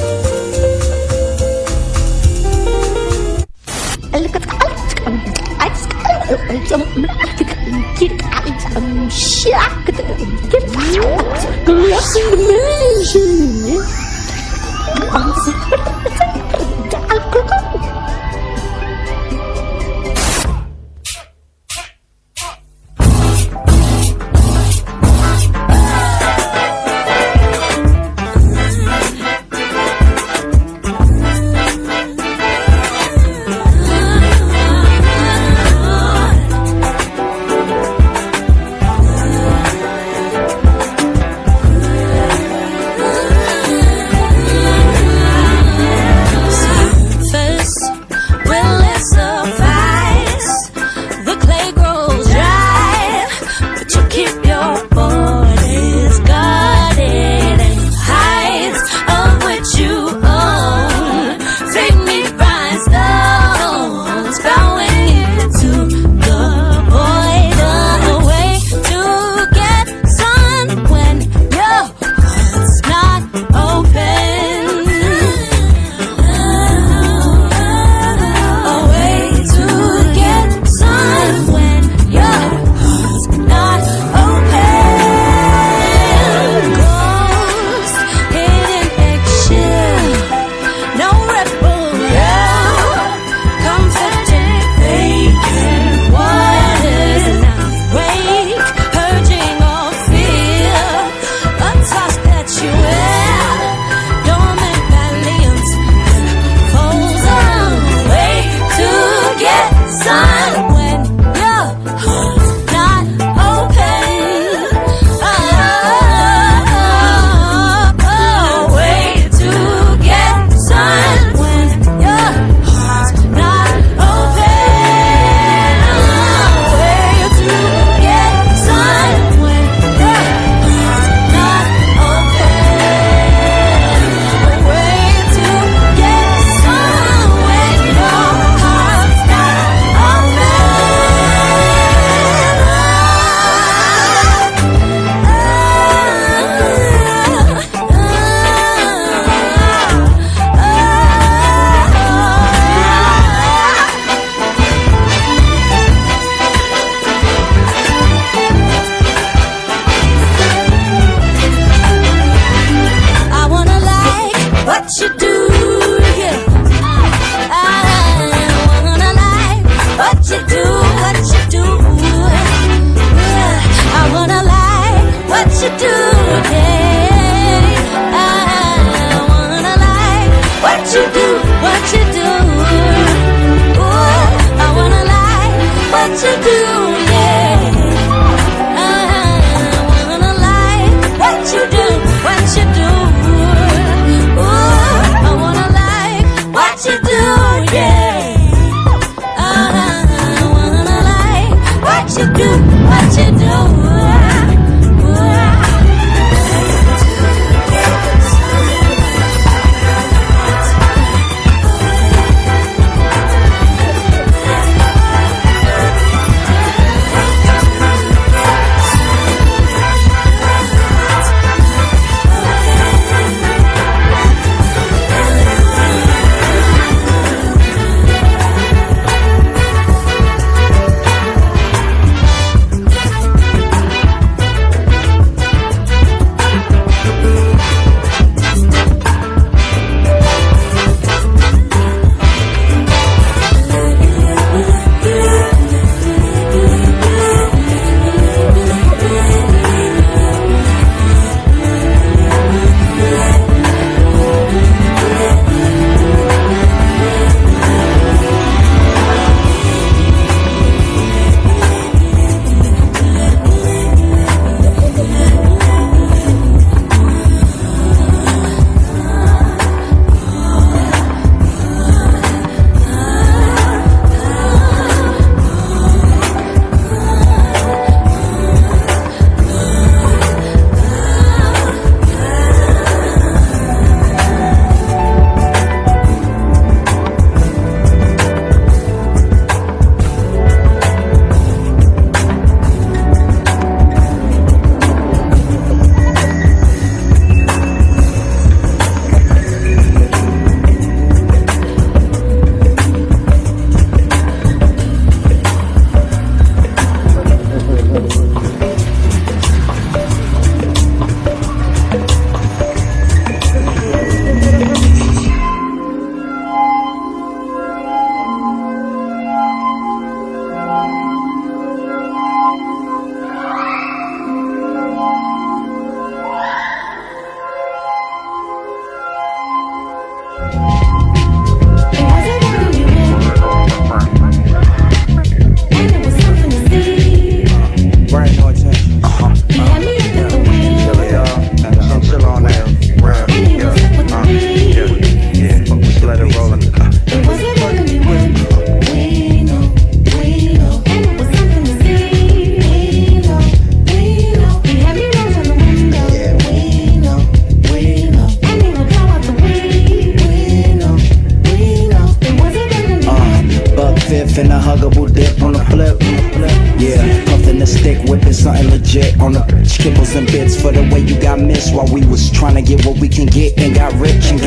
something legit on the kibbles and bits for the way you got missed while we was trying to get what we can get and got rich and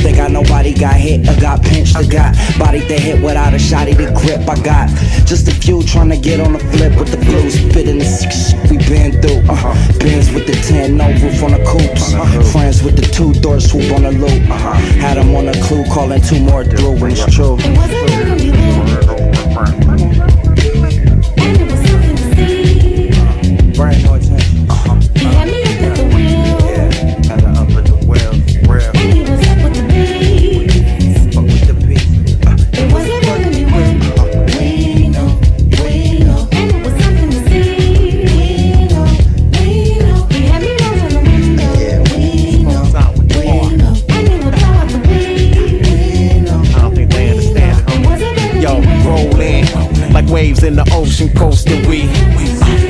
they got nobody got hit or got pinched or got body to hit without a shotty to grip. I got just a few trying to get on the flip with the flu, spitting the shit we been through. Benz with the 10, no roof on the coops. Friends with the 2-door swoop on the loop. Had them on a clue, calling 2 more through when it's true. Brain no attention.
He had me up at the wheel.
Yeah, had her up at the wheel. Real.
And he was up with the beats.
Fuck with the beat.
It wasn't gonna be when we know. And it was something to see. We know. He had me rolling the window.
Yeah, we know.
And he would blow out the weed.
I don't think they understand. Yo, roll in like waves in the ocean, coasting we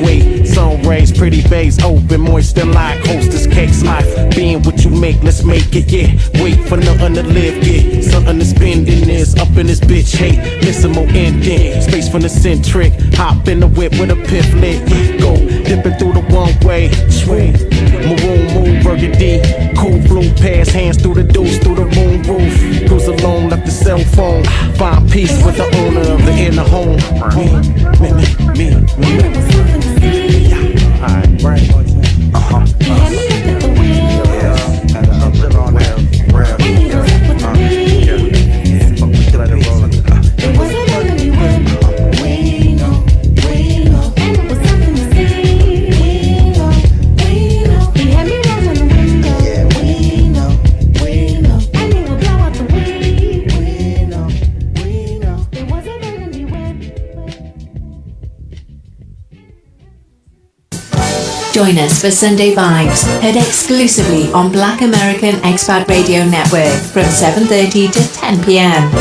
wait, sun rays, pretty bays open, moist and like hostess cakes. Life being what you make, let's make it, yeah. Wait for nothing to live, yeah. Something to spend in this, up in this bitch, hate, missing more ending. Space from the centric, hop in the whip with a piff lit, yeah. Go, dipping through the one-way, swing. Maroon moon, burgundy, cool blue pass, hands through the deuce, through the moon roof. Cruise alone, left the cell phone, find peace with the owner of the inner home. Me.
Alright, brain no attention.
He had me up at the wheel.
Yeah, had her up at the wheel. Real.
And he was up with the beats.
Fuck with the
It wasn't gonna be when we know. And it was something to see. We know. He had me rolling the window.
Yeah, we know.
And he would blow out the weed. We know. It wasn't gonna be when.
Join us for Sunday Vibes, heard exclusively on Black American Expat Radio Network from 7:30 to 10 p.m.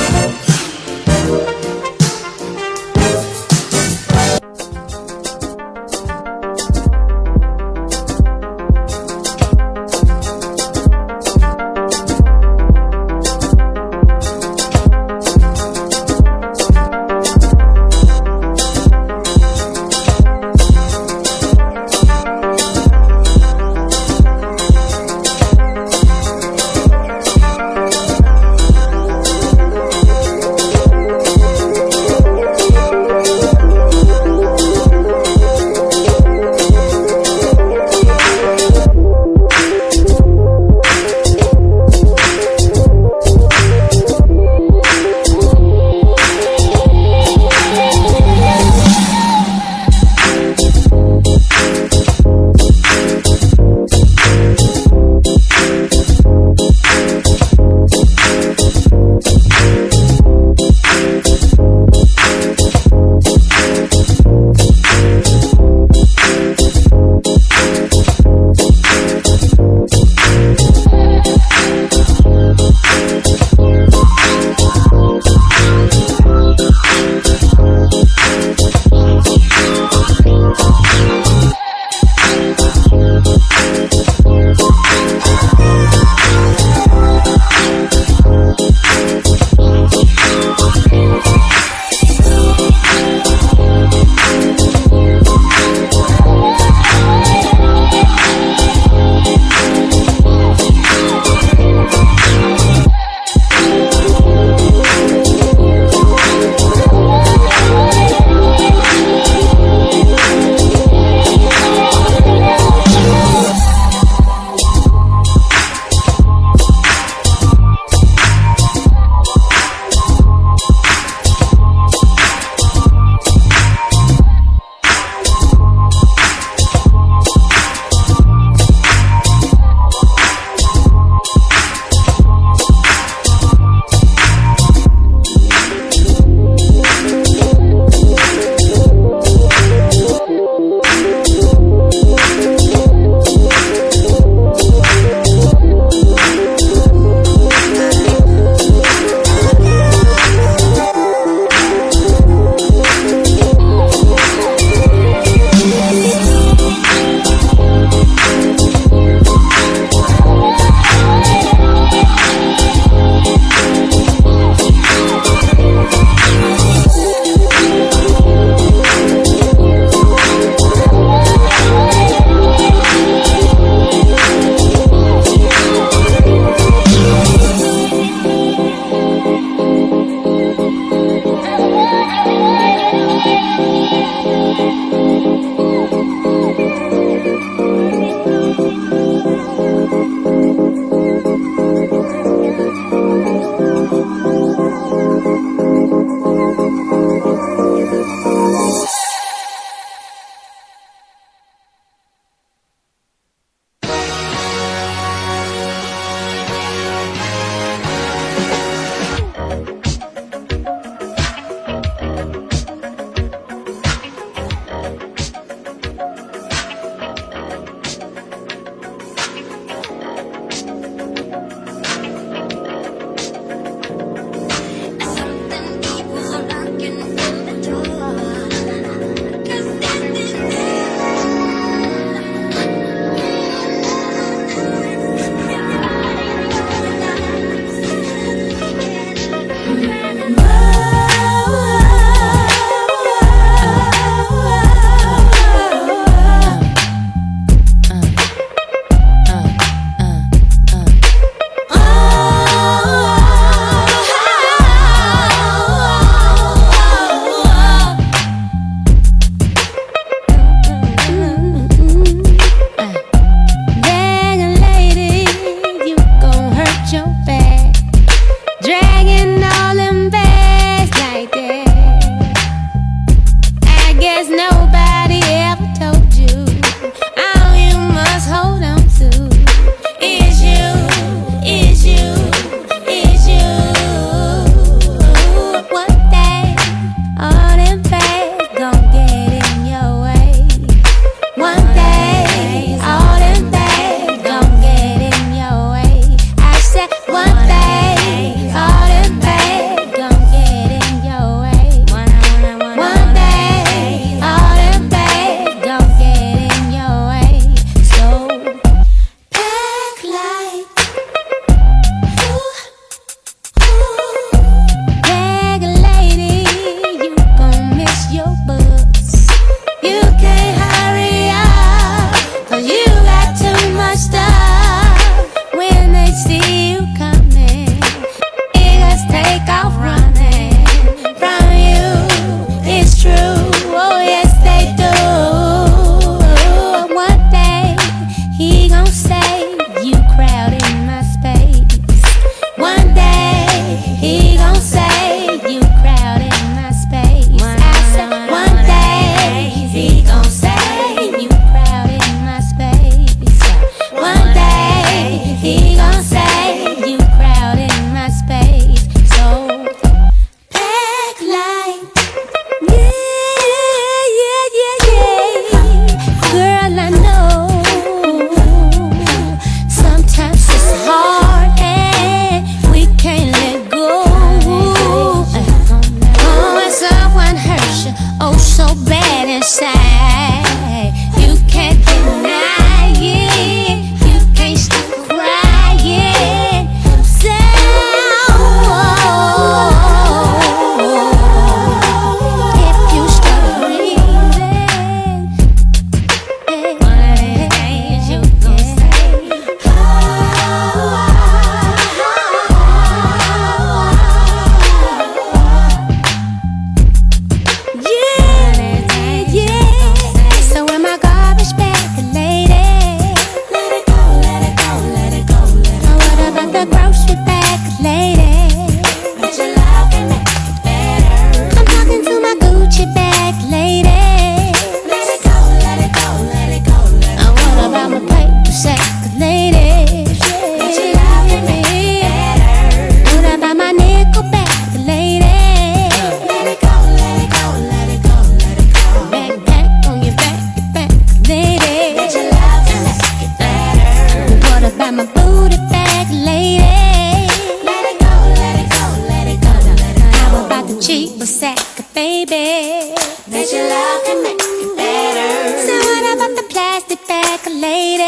back, lady.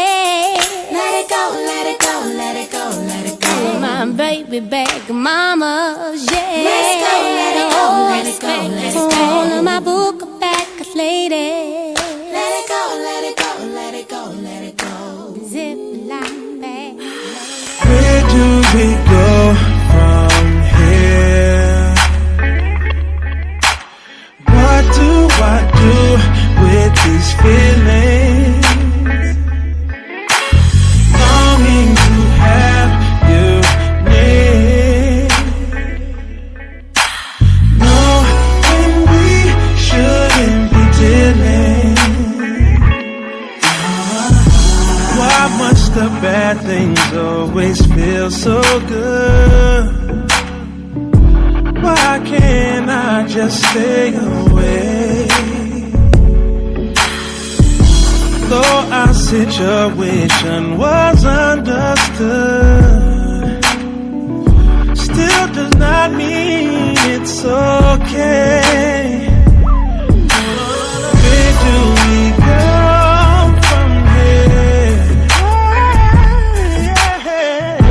Let it go, let it go, let it go, let it go. My baby back, mama's, yeah. Let it go, let it go, let it go, let it go. All of my book back, lady. Let it go, let it go, let it go, let it go. Zip line back.
Where do we go from here? What do I do with these feelings? Longing to have you near. Knowing we shouldn't be dealing. Why must the bad things always feel so good? Why can't I just stay away? Though our situation was understood, still does not mean it's okay. Where do we go from here?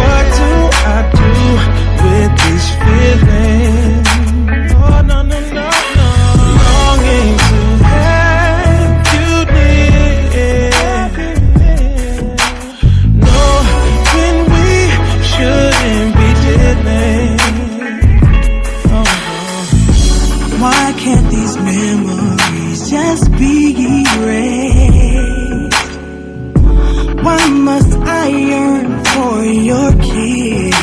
What do I do with these feelings? Oh, no, no, no, no. Longing to have you near. No, when we shouldn't be dealing. Oh, no. Why can't these memories just be erased? Why must I yearn for your kiss?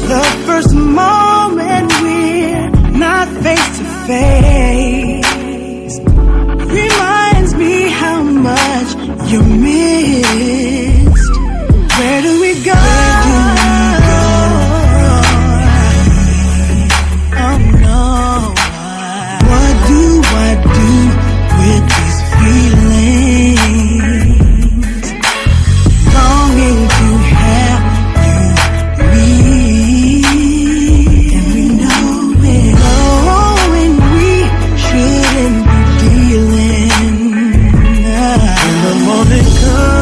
The first moment we're not face to face reminds me how much you missed. Where do we go? Oh no. What do I do with these feelings? Longing to have you near. And we know it. Oh, and we shouldn't be dealing. When the morning comes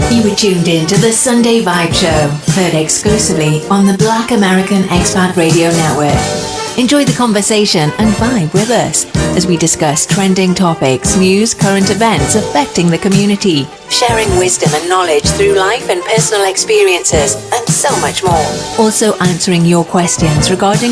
You were tuned in to the Sunday Vibe Show, heard exclusively on the Black American Expat Radio Network. Enjoy the conversation and vibe with us as we discuss trending topics, news, current events affecting the community, sharing wisdom and knowledge through life and personal experiences, and so much more. Also answering your questions regarding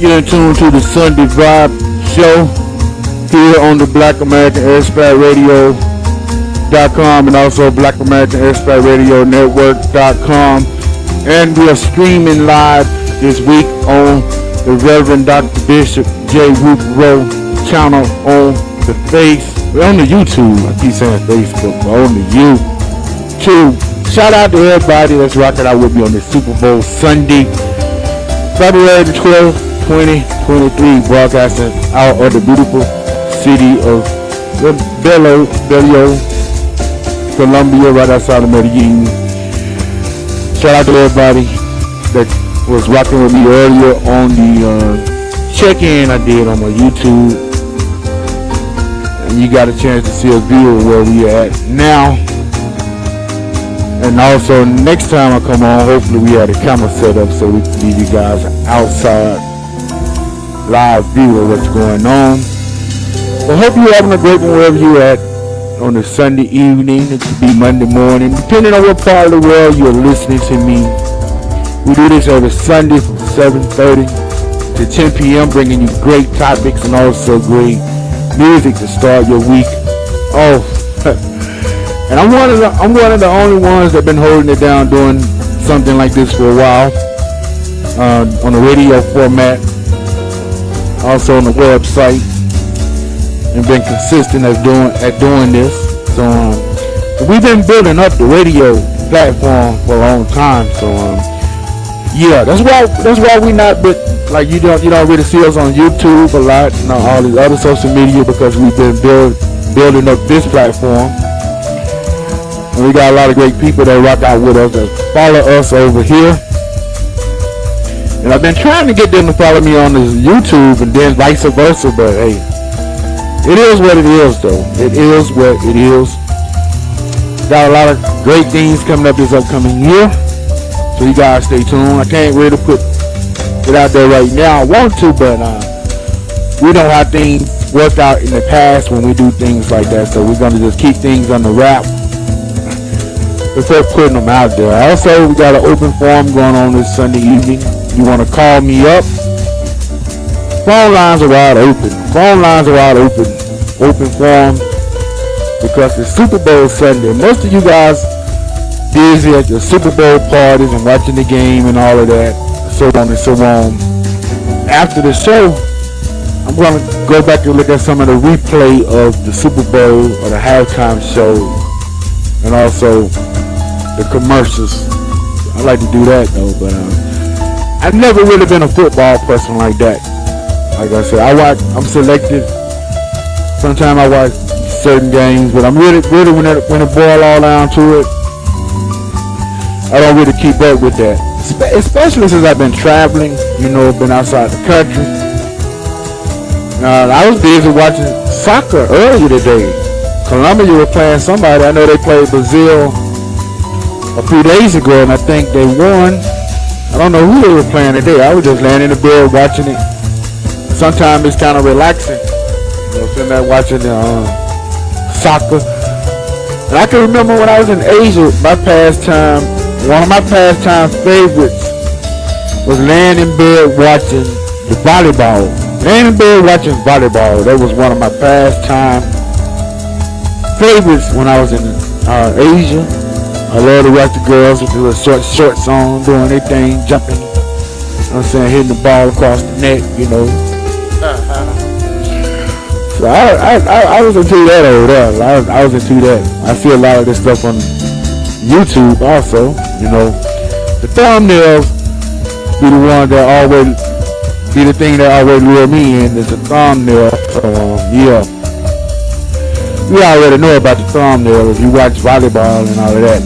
You're in tune to the Sunday Vibe Show here on the Black American Expat Radio.com and also Black American Expat Radio Network.com. And we are streaming live this week on the Reverend Dr. Bishop J. Root Rowe channel on the on the YouTube. I keep saying Facebook, but on the YouTube. Shout out to everybody that's rocking out with me on this Super Bowl Sunday, February the 12th. 2023, broadcasting out of the beautiful city of Bello, Colombia, right outside of Medellin. Shout out to everybody that was rocking with me earlier on the check-in I did on my YouTube. And you got a chance to see a view of where we are at now. And also, next time I come on, hopefully we had a camera set up so we can give you guys outside live view of what's going on. Well, hope you're having a great one wherever you're at on a Sunday evening. It could be Monday morning, depending on what part of the world you're listening to me. We do this every Sunday from 7:30 to 10 p.m., bringing you great topics and also great music to start your week off. And I'm one of the only ones that been holding it down, doing something like this for a while on the radio format. Also on the website, and been consistent at doing this. So we've been building up the radio platform for a long time. So yeah, that's why we not like you don't really see us on YouTube a lot and all these other social media, because we've been building up this platform, and we got a lot of great people that rock out with us, that follow us over here. And I've been trying to get them to follow me on this YouTube and then vice versa, but hey, it is what it is though. It is what it is. Got a lot of great things coming up this upcoming year, so you guys stay tuned. I can't really put it out there right now. I want to, but we know how things worked out in the past when we do things like that, so we're going to just keep things on the wrap before putting them out there. Also, we got an open forum going on this Sunday evening. You want to call me up? Phone lines are wide open. open forum because it's Super Bowl Sunday. Most of you guys busy at the Super Bowl parties and watching the game and all of that, so on and so on. After the show, I'm going to go back and look at some of the replay of the Super Bowl or the halftime show and also the commercials. I like to do that though, but I've never really been a football person like that. Like I said, I'm selective. Sometimes I watch certain games, but I'm really when it boils all down to it, I don't really keep up with that. Especially since I've been traveling, been outside the country. I was busy watching soccer earlier today. Colombia were playing somebody. I know they played Brazil a few days ago, and I think they won. I don't know who they were playing today. I was just laying in the bed watching it. Sometimes it's kind of relaxing, sitting there watching soccer. And I can remember when I was in Asia, one of my pastime favorites was laying in bed watching the volleyball. Laying in bed watching volleyball. That was one of my pastime favorites when I was in Asia. I love to watch the girls with the shorts on, doing their thing, jumping. You know what I'm saying, hitting the ball across the net, So I was into that over there. I was into that. I see a lot of this stuff on YouTube also. The thumbnails be the one that always be the thing that always lure me in is the thumbnail. So yeah, we already know about the thumbnail if you watch volleyball and all of that.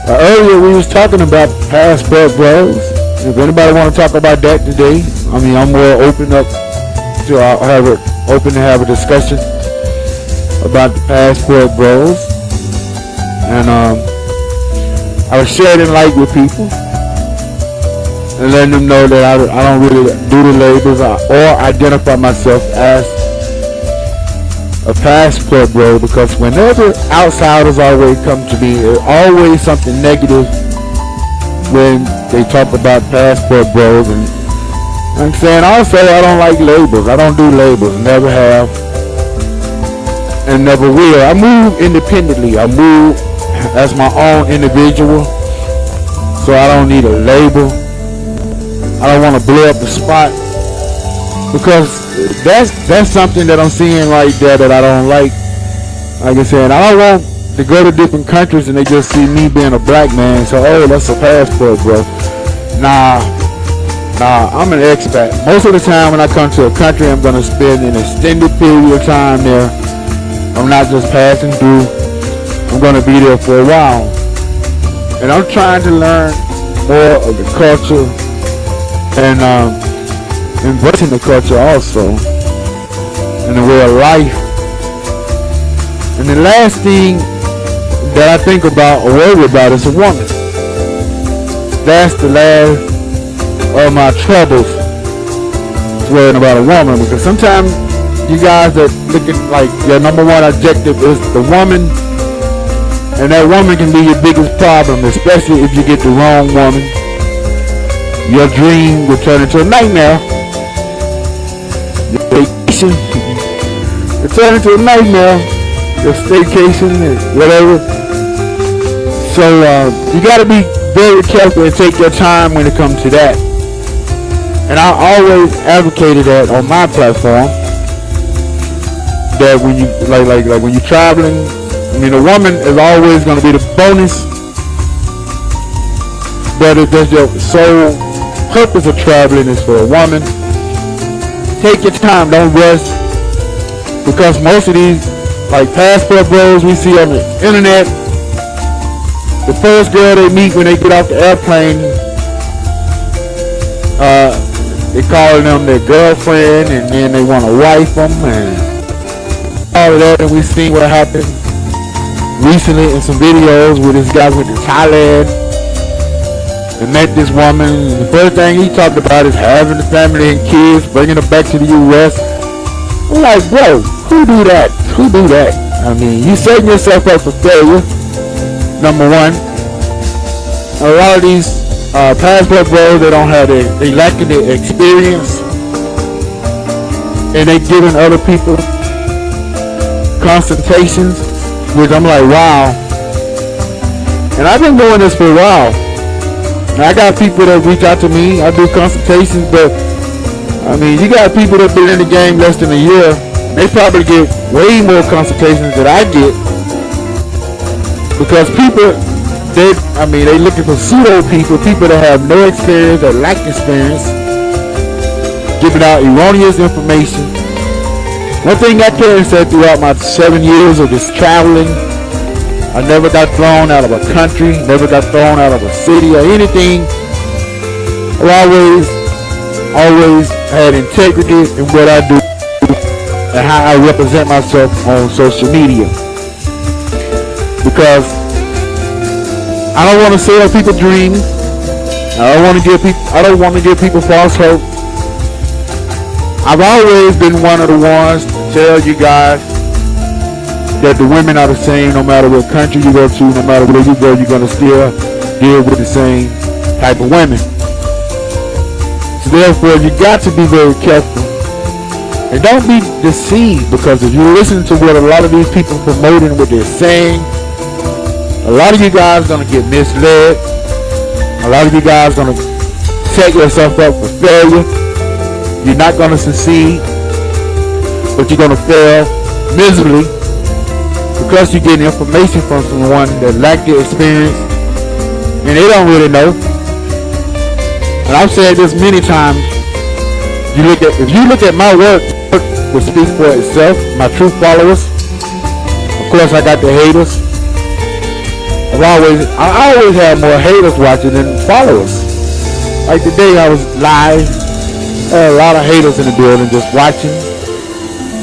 Earlier we was talking about Passport Bros. If anybody want to talk about that today, I'm more open to have a discussion about the Passport Bros. And I was sharing light with people and letting them know that I don't really do the labels or identify myself as a passport bro, because whenever outsiders always come to me, there's always something negative when they talk about passport bros. And I'm saying also I don't like labels. I don't do labels, never have and never will. I move independently. I move as my own individual, so I don't need a label. I don't want to blow up the spot, because that's something that I'm seeing right there that I don't like. Like I said, I don't want to go to different countries and they just see me being a black man, so that's a passport, bro. Nah, I'm an expat. Most of the time when I come to a country, I'm gonna spend an extended period of time there. I'm not just passing through. I'm gonna be there for a while, and I'm trying to learn more of the culture and embracing the culture also, and the way of life. And the last thing that I think about or worry about is a woman. That's the last of my troubles, worrying about a woman, because sometimes you guys are looking like your number one objective is the woman, and that woman can be your biggest problem, especially if you get the wrong woman. Your dream will turn into a nightmare. Your vacation will turn into a nightmare. Your staycation and whatever. So you got to be very careful and take your time when it comes to that. And I always advocated that on my platform, that when you like when you're traveling, a woman is always going to be the bonus, but if there's your sole purpose of traveling is for a woman, take your time, don't rush, because most of these passport bros we see on the internet, the first girl they meet when they get off the airplane, they calling them their girlfriend, and then they want to wife them and all of that. And we seen what happened recently in some videos where this guy went to Thailand and met this woman, and the first thing he talked about is having the family and kids, bringing them back to the U.S. I'm like, bro, who do that? Who do that? You setting yourself up for failure, number one. A lot of these passport bros, they lacking the experience, and they giving other people consultations, which I'm like, wow. And I've been doing this for a while. And I got people that reach out to me. I do consultations, but I mean, you got people that been in the game less than a year. They probably get way more consultations than I get, because people, they looking for pseudo people that have no experience, that lack experience, giving out erroneous information. One thing I can say throughout my 7 years of this traveling, I never got thrown out of a country, never got thrown out of a city or anything. I always had integrity in what I do and how I represent myself on social media. Because I don't want to sell people dreams. I don't want to give people false hope. I've always been one of the ones to tell you guys that the women are the same no matter what country you go to, no matter where you go, you're going to still deal with the same type of women. So therefore, you got to be very careful. And don't be deceived, because if you listen to what a lot of these people promoting, what they're saying, a lot of you guys are going to get misled. A lot of you guys are going to set yourself up for failure. You're not going to succeed, but you're going to fail miserably, because you're getting information from someone that lack the experience and they don't really know. And I've said this many times. If you look at my work, it will speak for itself. My true followers. Of course, I got the haters. I always have more haters watching than followers. Like today, I was live. A lot of haters in the building just watching,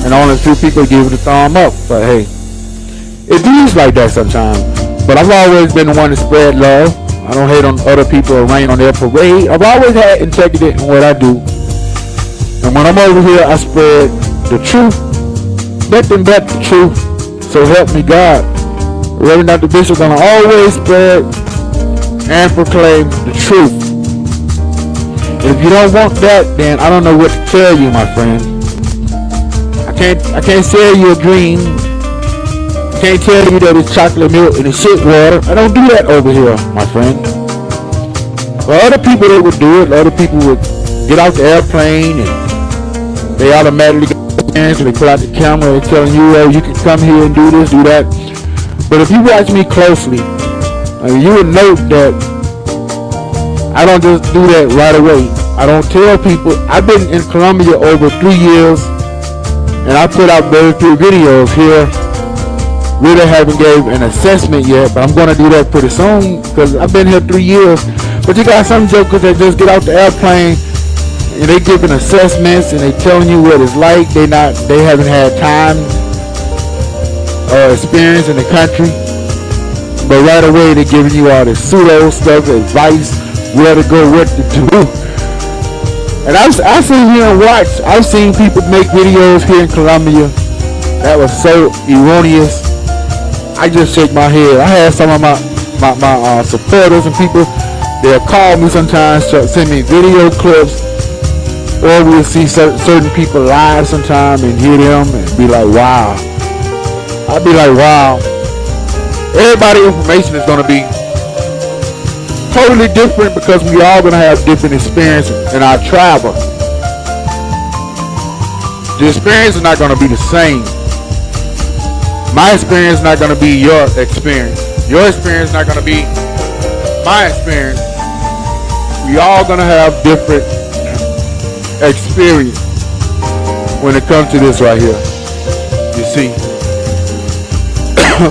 and only a few people give it a thumb up. But hey, it is like that sometimes. But I've always been the one to spread love. I don't hate on other people or rain on their parade. I've always had integrity in what I do. And when I'm over here, I spread the truth. Nothing but the truth. So help me God. Reverend Dr. Bishop gonna always spread and proclaim the truth. If you don't want that, then I don't know what to tell you, my friend. I can't sell you a dream. I can't tell you that it's chocolate milk and it's shit water. I don't do that over here, my friend. Well, other people that would do it. Other people would get out the airplane and they automatically get and they pull out the camera and telling you, oh, you can come here and do this, do that. But if you watch me closely, you would note that I don't just do that right away. I don't tell people. I've been in Colombia over 3 years, and I put out very few videos here. Really haven't gave an assessment yet, but I'm going to do that pretty soon, because I've been here 3 years. But you got some jokers that just get out the airplane and they giving assessments and they telling you what it's like. They haven't had time or experience in the country, but right away they're giving you all this pseudo stuff, advice, where to go, what to do. And I sit here and watch. I've seen people make videos here in Colombia that was so erroneous. I just shake my head. I had some of my supporters and people, they'll call me sometimes, send me video clips, or we'll see certain people live sometime and hear them and be like, wow. I'll be like, wow. Everybody's information is going to be totally different, because we all going to have different experiences in our travel. The experience is not going to be the same. My experience is not going to be your experience. Your experience is not going to be my experience. We all going to have different experience when it comes to this right here. You see.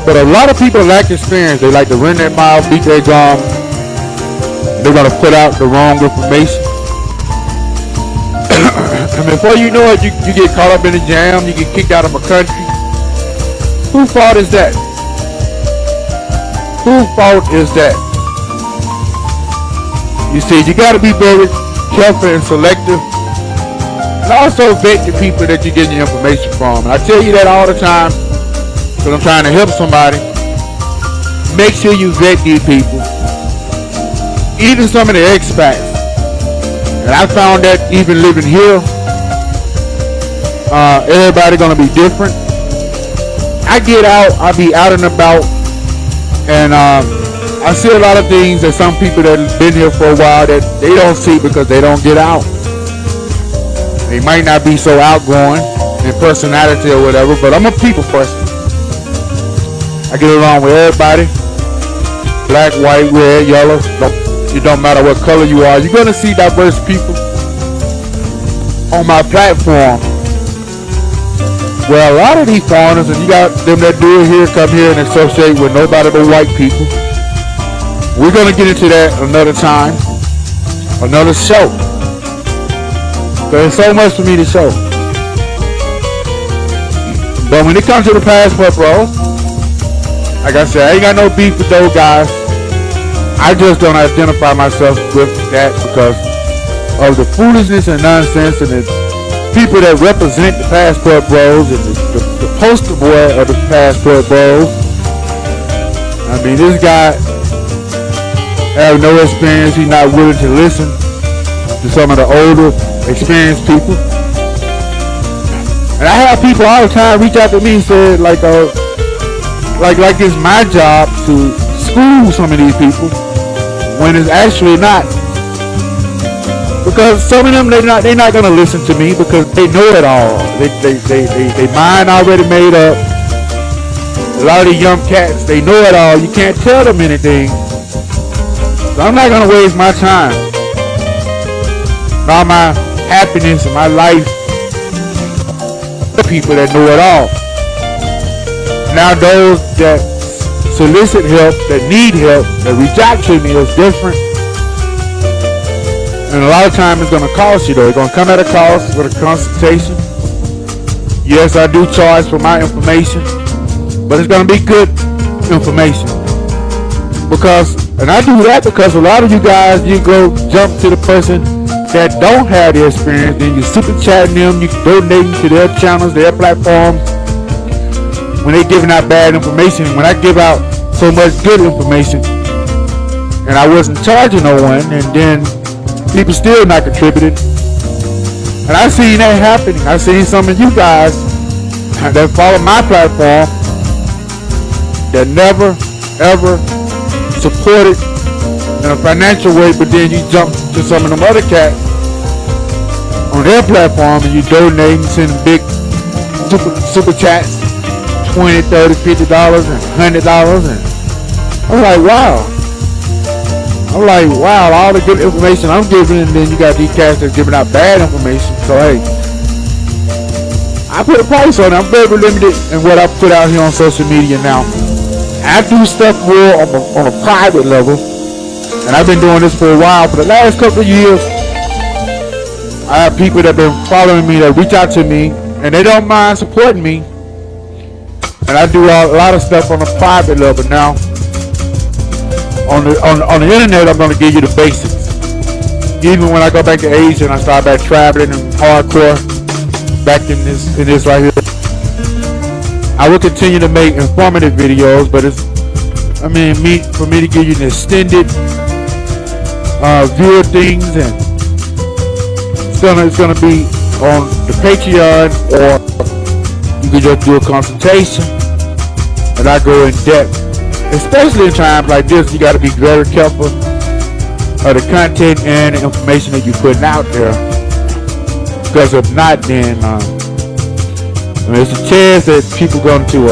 But a lot of people lack experience. They like to run their mouth, beat their gum. They're going to put out the wrong information. And before you know it, you get caught up in a jam. You get kicked out of a country. Whose fault is that? Whose fault is that? You see, you got to be very careful and selective. And also vet the people that you're getting your information from. And I tell you that all the time, because I'm trying to help somebody. Make sure you vet these people. Even some of the expats. And I found that even living here, everybody gonna be different. I get out, I be out and about, and I see a lot of things that some people that have been here for a while that they don't see because they don't get out. They might not be so outgoing in personality or whatever, but I'm a people person. I get along with everybody. Black, white, red, yellow. It don't matter what color you are. You're going to see diverse people on my platform. Well, a lot of these foreigners, and you got them that do it here, come here and associate with nobody but white people. We're going to get into that another time, another show. There's so much for me to show. But when it comes to the passport, bro, like I said, I ain't got no beef with those guys. I just don't identify myself with that because of the foolishness and nonsense and the people that represent the passport bros and the poster boy of the passport bros. I mean, this guy have no experience. He's not willing to listen to some of the older, experienced people. And I have people all the time reach out to me and say, like it's my job to school some of these people when it's actually not. Because some of them they're not gonna listen to me because they know it all. They mind already made up. A lot of the young cats, they know it all. You can't tell them anything. So I'm not gonna waste my time, all my happiness and my life. The people that know it all. Now those that solicit help, that need help, that reach out to me is different. And a lot of times it's gonna cost you though. It's gonna come at a cost with a consultation. Yes, I do charge for my information, but it's gonna be good information. And I do that because a lot of you guys, you go jump to the person that don't have the experience, then you super chatting them, you donating to their channels, their platforms, when they giving out bad information. When I give out so much good information, and I wasn't charging no one, and then people still not contributing. And I seen that happening. I seen some of you guys that follow my platform that never, ever supported in a financial way, but then you jump to some of them other cats on their platform and you donate and send big super chats, $20, $30, $50 and $100, and I'm like, wow, all the good information I'm giving, and then you got these cats that's giving out bad information. So hey, I put a price on it. I'm very limited in what I put out here on social media now. I do stuff more on a private level, and I've been doing this for a while. For the last couple of years, I have people that have been following me that reach out to me, and they don't mind supporting me. And I do a lot of stuff on a private level now. On the internet, I'm going to give you the basics. Even when I go back to Asia and I start back traveling and hardcore back in this right here, I will continue to make informative videos, but for me to give you an extended view of things, and it's gonna be on the Patreon, or you can just do a consultation, and I go in depth. Especially in times like this, you got to be very careful of the content and the information that you're putting out there, because if not, then there's a chance that people are going to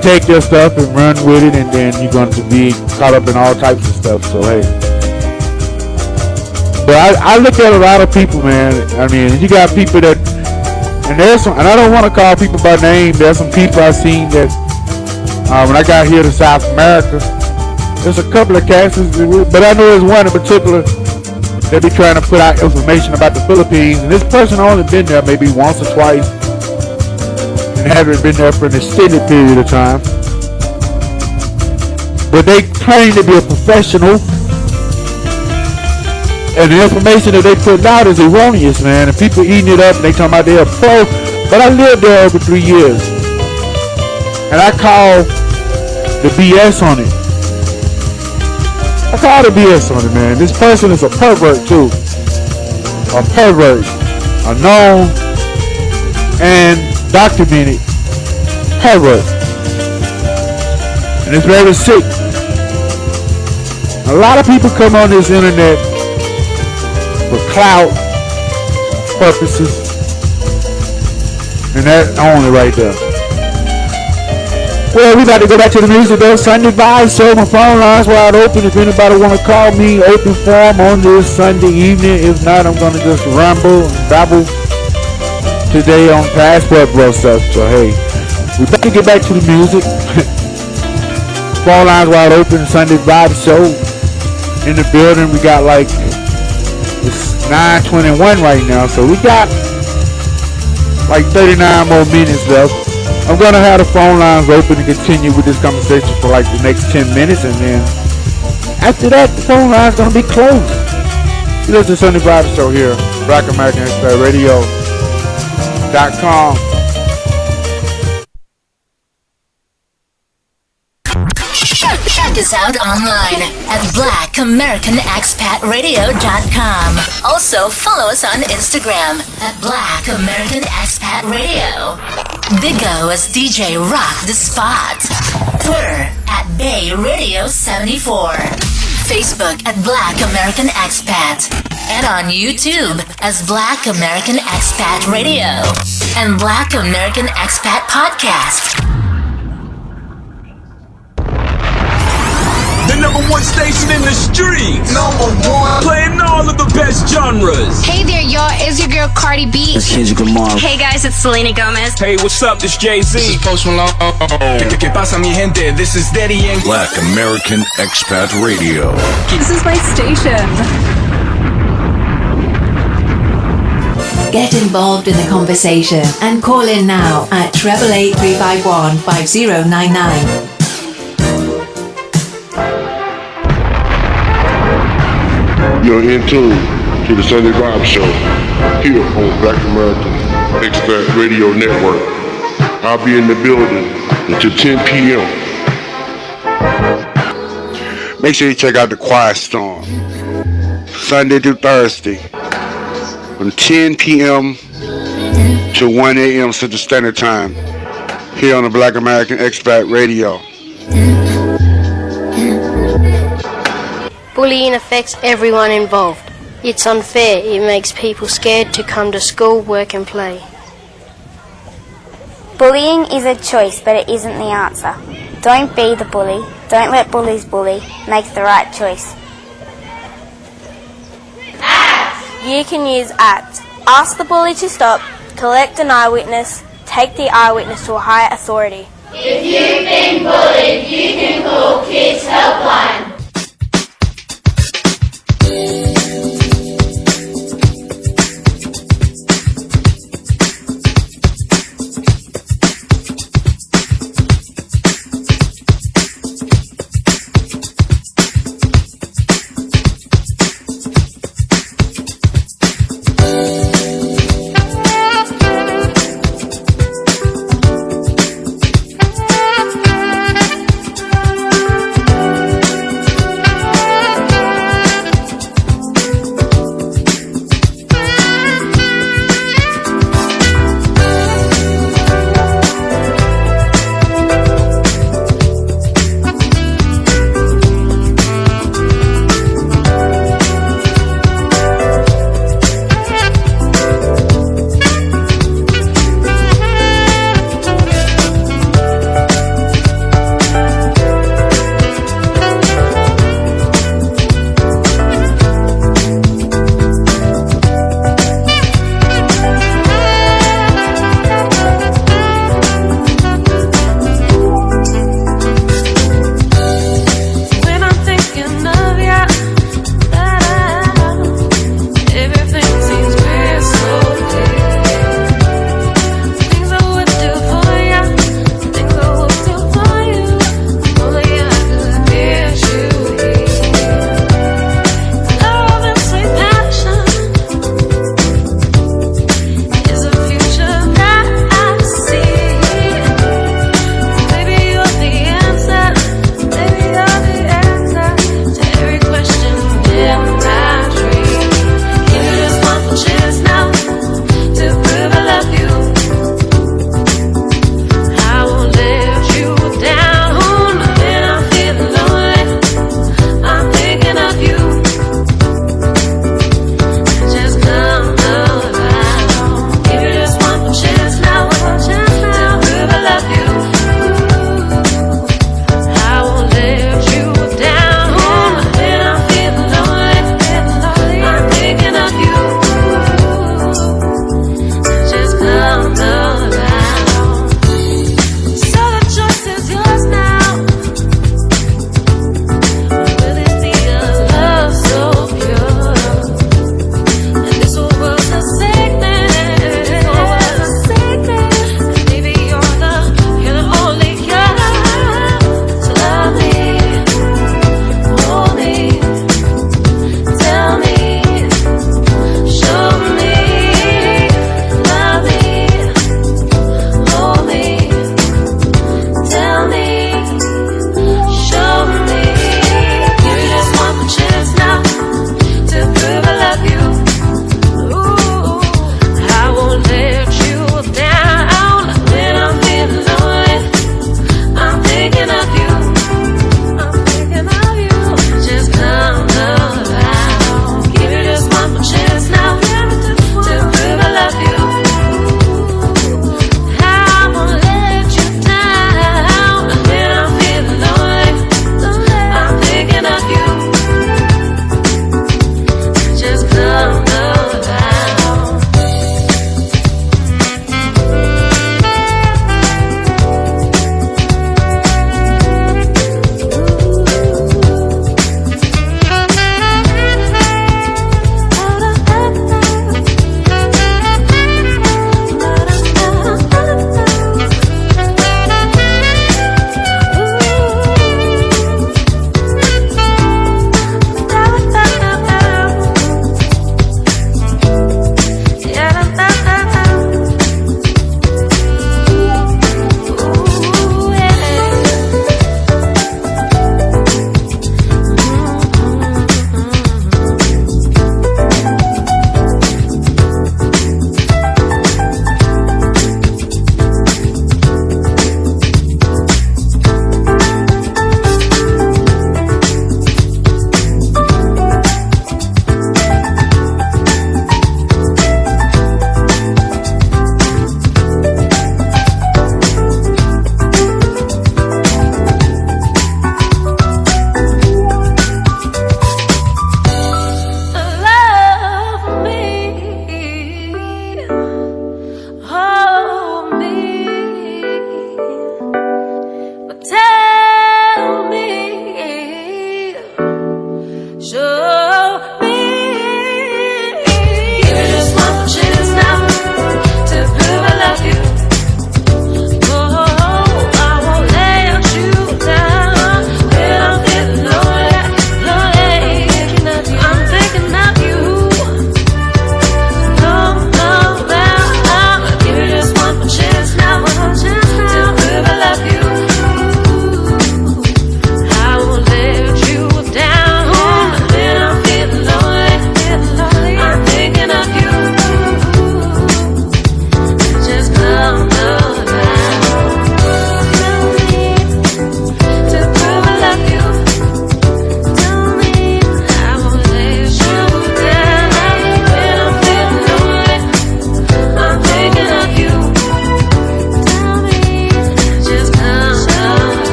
take your stuff and run with it, and then you're going to be caught up in all types of stuff. So hey, but I look at a lot of people, man. I mean, you got people that, and I don't want to call people by name. There's some people I've seen that when I got here to South America, there's a couple of cases, but I know there's one in particular that be trying to put out information about the Philippines, and this person only been there maybe once or twice, and haven't been there for an extended period of time. But they claim to be a professional, and the information that they put out is erroneous, man, and people eating it up, and they talking about they're a pro. But I lived there over 3 years, and I call the BS on it. I call the BS on it, man. This person is a pervert too. A pervert. A known and documented horror. And it's very sick. A lot of people come on this internet for clout purposes. And that's only right there. Well, we about to go back to the music though. Sunday Vibes, so my phone line's wide open. If anybody want to call me, open forum on this Sunday evening. If not, I'm going to just ramble and babble today on Passport Bro stuff. So hey, we better get back to the music. Phone lines wide open. Sunday Vibes show in the building. We got like it's 9:21 right now, so we got like 39 more minutes left. I'm gonna have the phone lines open to continue with this conversation for like the next 10 minutes, and then after that, the phone line's gonna be closed. You listen to Sunday Vibes show here, Black American Expat Radio.com.
Check us out online at BlackAmericanExpatRadio.com. Also, follow us on Instagram at Black American Expat Radio. Big O as DJ Rock the Spot. Twitter at Bay Radio 74. Facebook at Black American Expat. And on YouTube as Black American Expat Radio and Black American Expat Podcast.
The #1 station in the streets. #1. Playing all of the best genres.
Hey there, y'all. It's your girl Cardi B.
It's Kendrick Lamar.
Hey guys, it's Selena Gomez.
Hey, what's up? This Jay-Z.
This is Post Malone.
¿Qué pasa, mi gente? This is Th.D. and
Black American Expat Radio.
This is my station.
Get involved in the conversation and call in now at 888-351-5099.
You're in tune to the Sunday Vibe Show here on Black American Expat Radio Network. I'll be in the building until 10 p.m. Make sure you check out the Quiet Storm Sunday through Thursday from 10 p.m. to 1 a.m. Central Standard Time here on the Black American Expat Radio.
Bullying affects everyone involved. It's unfair. It makes people scared to come to school, work and play.
Bullying is a choice, but it isn't the answer. Don't be the bully. Don't let bullies bully. Make the right choice.
ACT! You can use ACT. Ask the bully to stop, collect an eyewitness, take the eyewitness to a higher authority.
If you've been bullied, you can call Kids Helpline.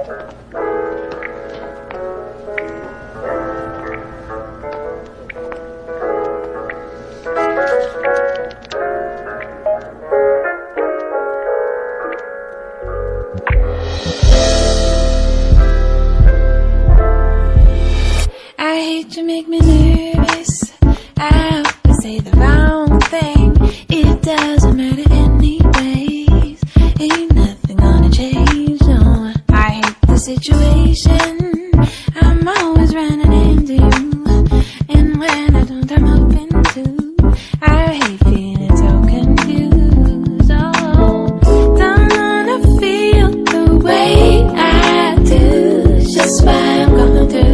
I hate to make me nervous. I always say the wrong thing. It doesn't matter anyways. Ain't nothing gonna change, no. I hate the situation. I'm always running into you. And when I don't, I'm hoping to. I hate feeling so confused. Oh, don't wanna feel the way I do. It's just what I'm gonna do.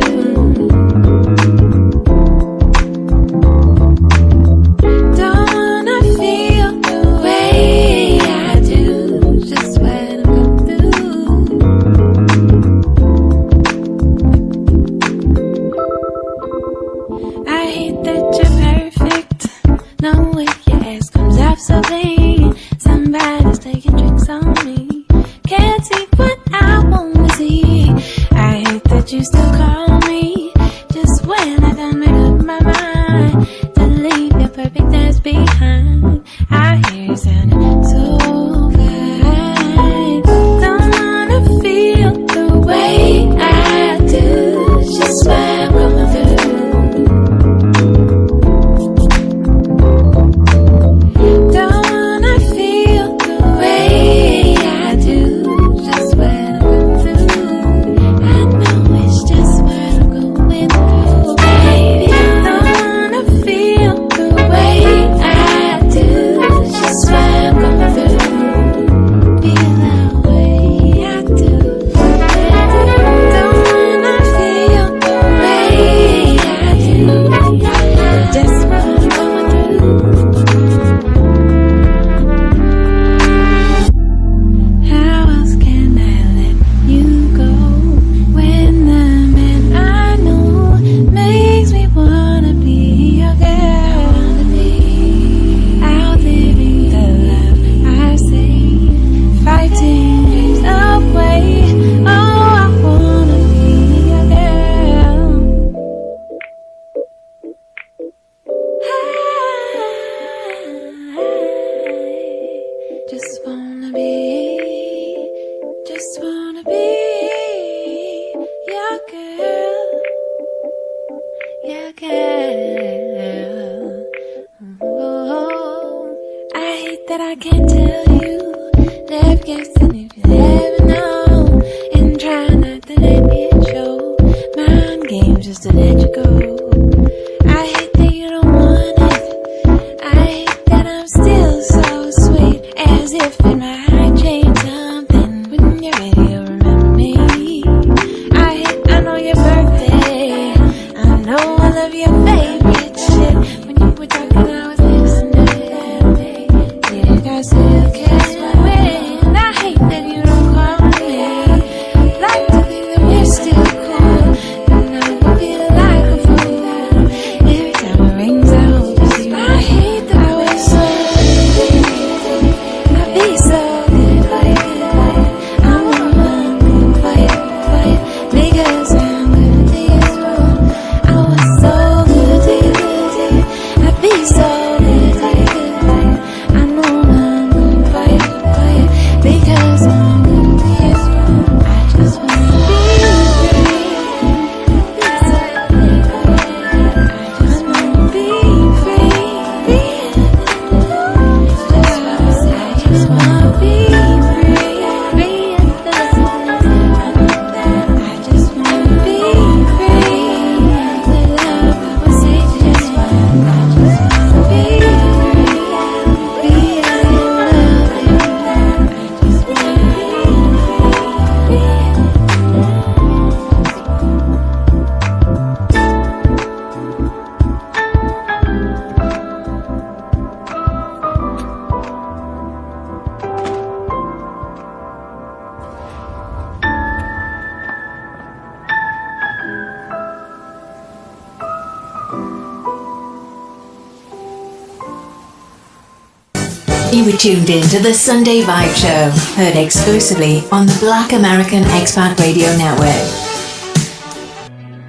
You were tuned in to the Sunday Vibe Show, heard exclusively on the Black American Expat Radio Network.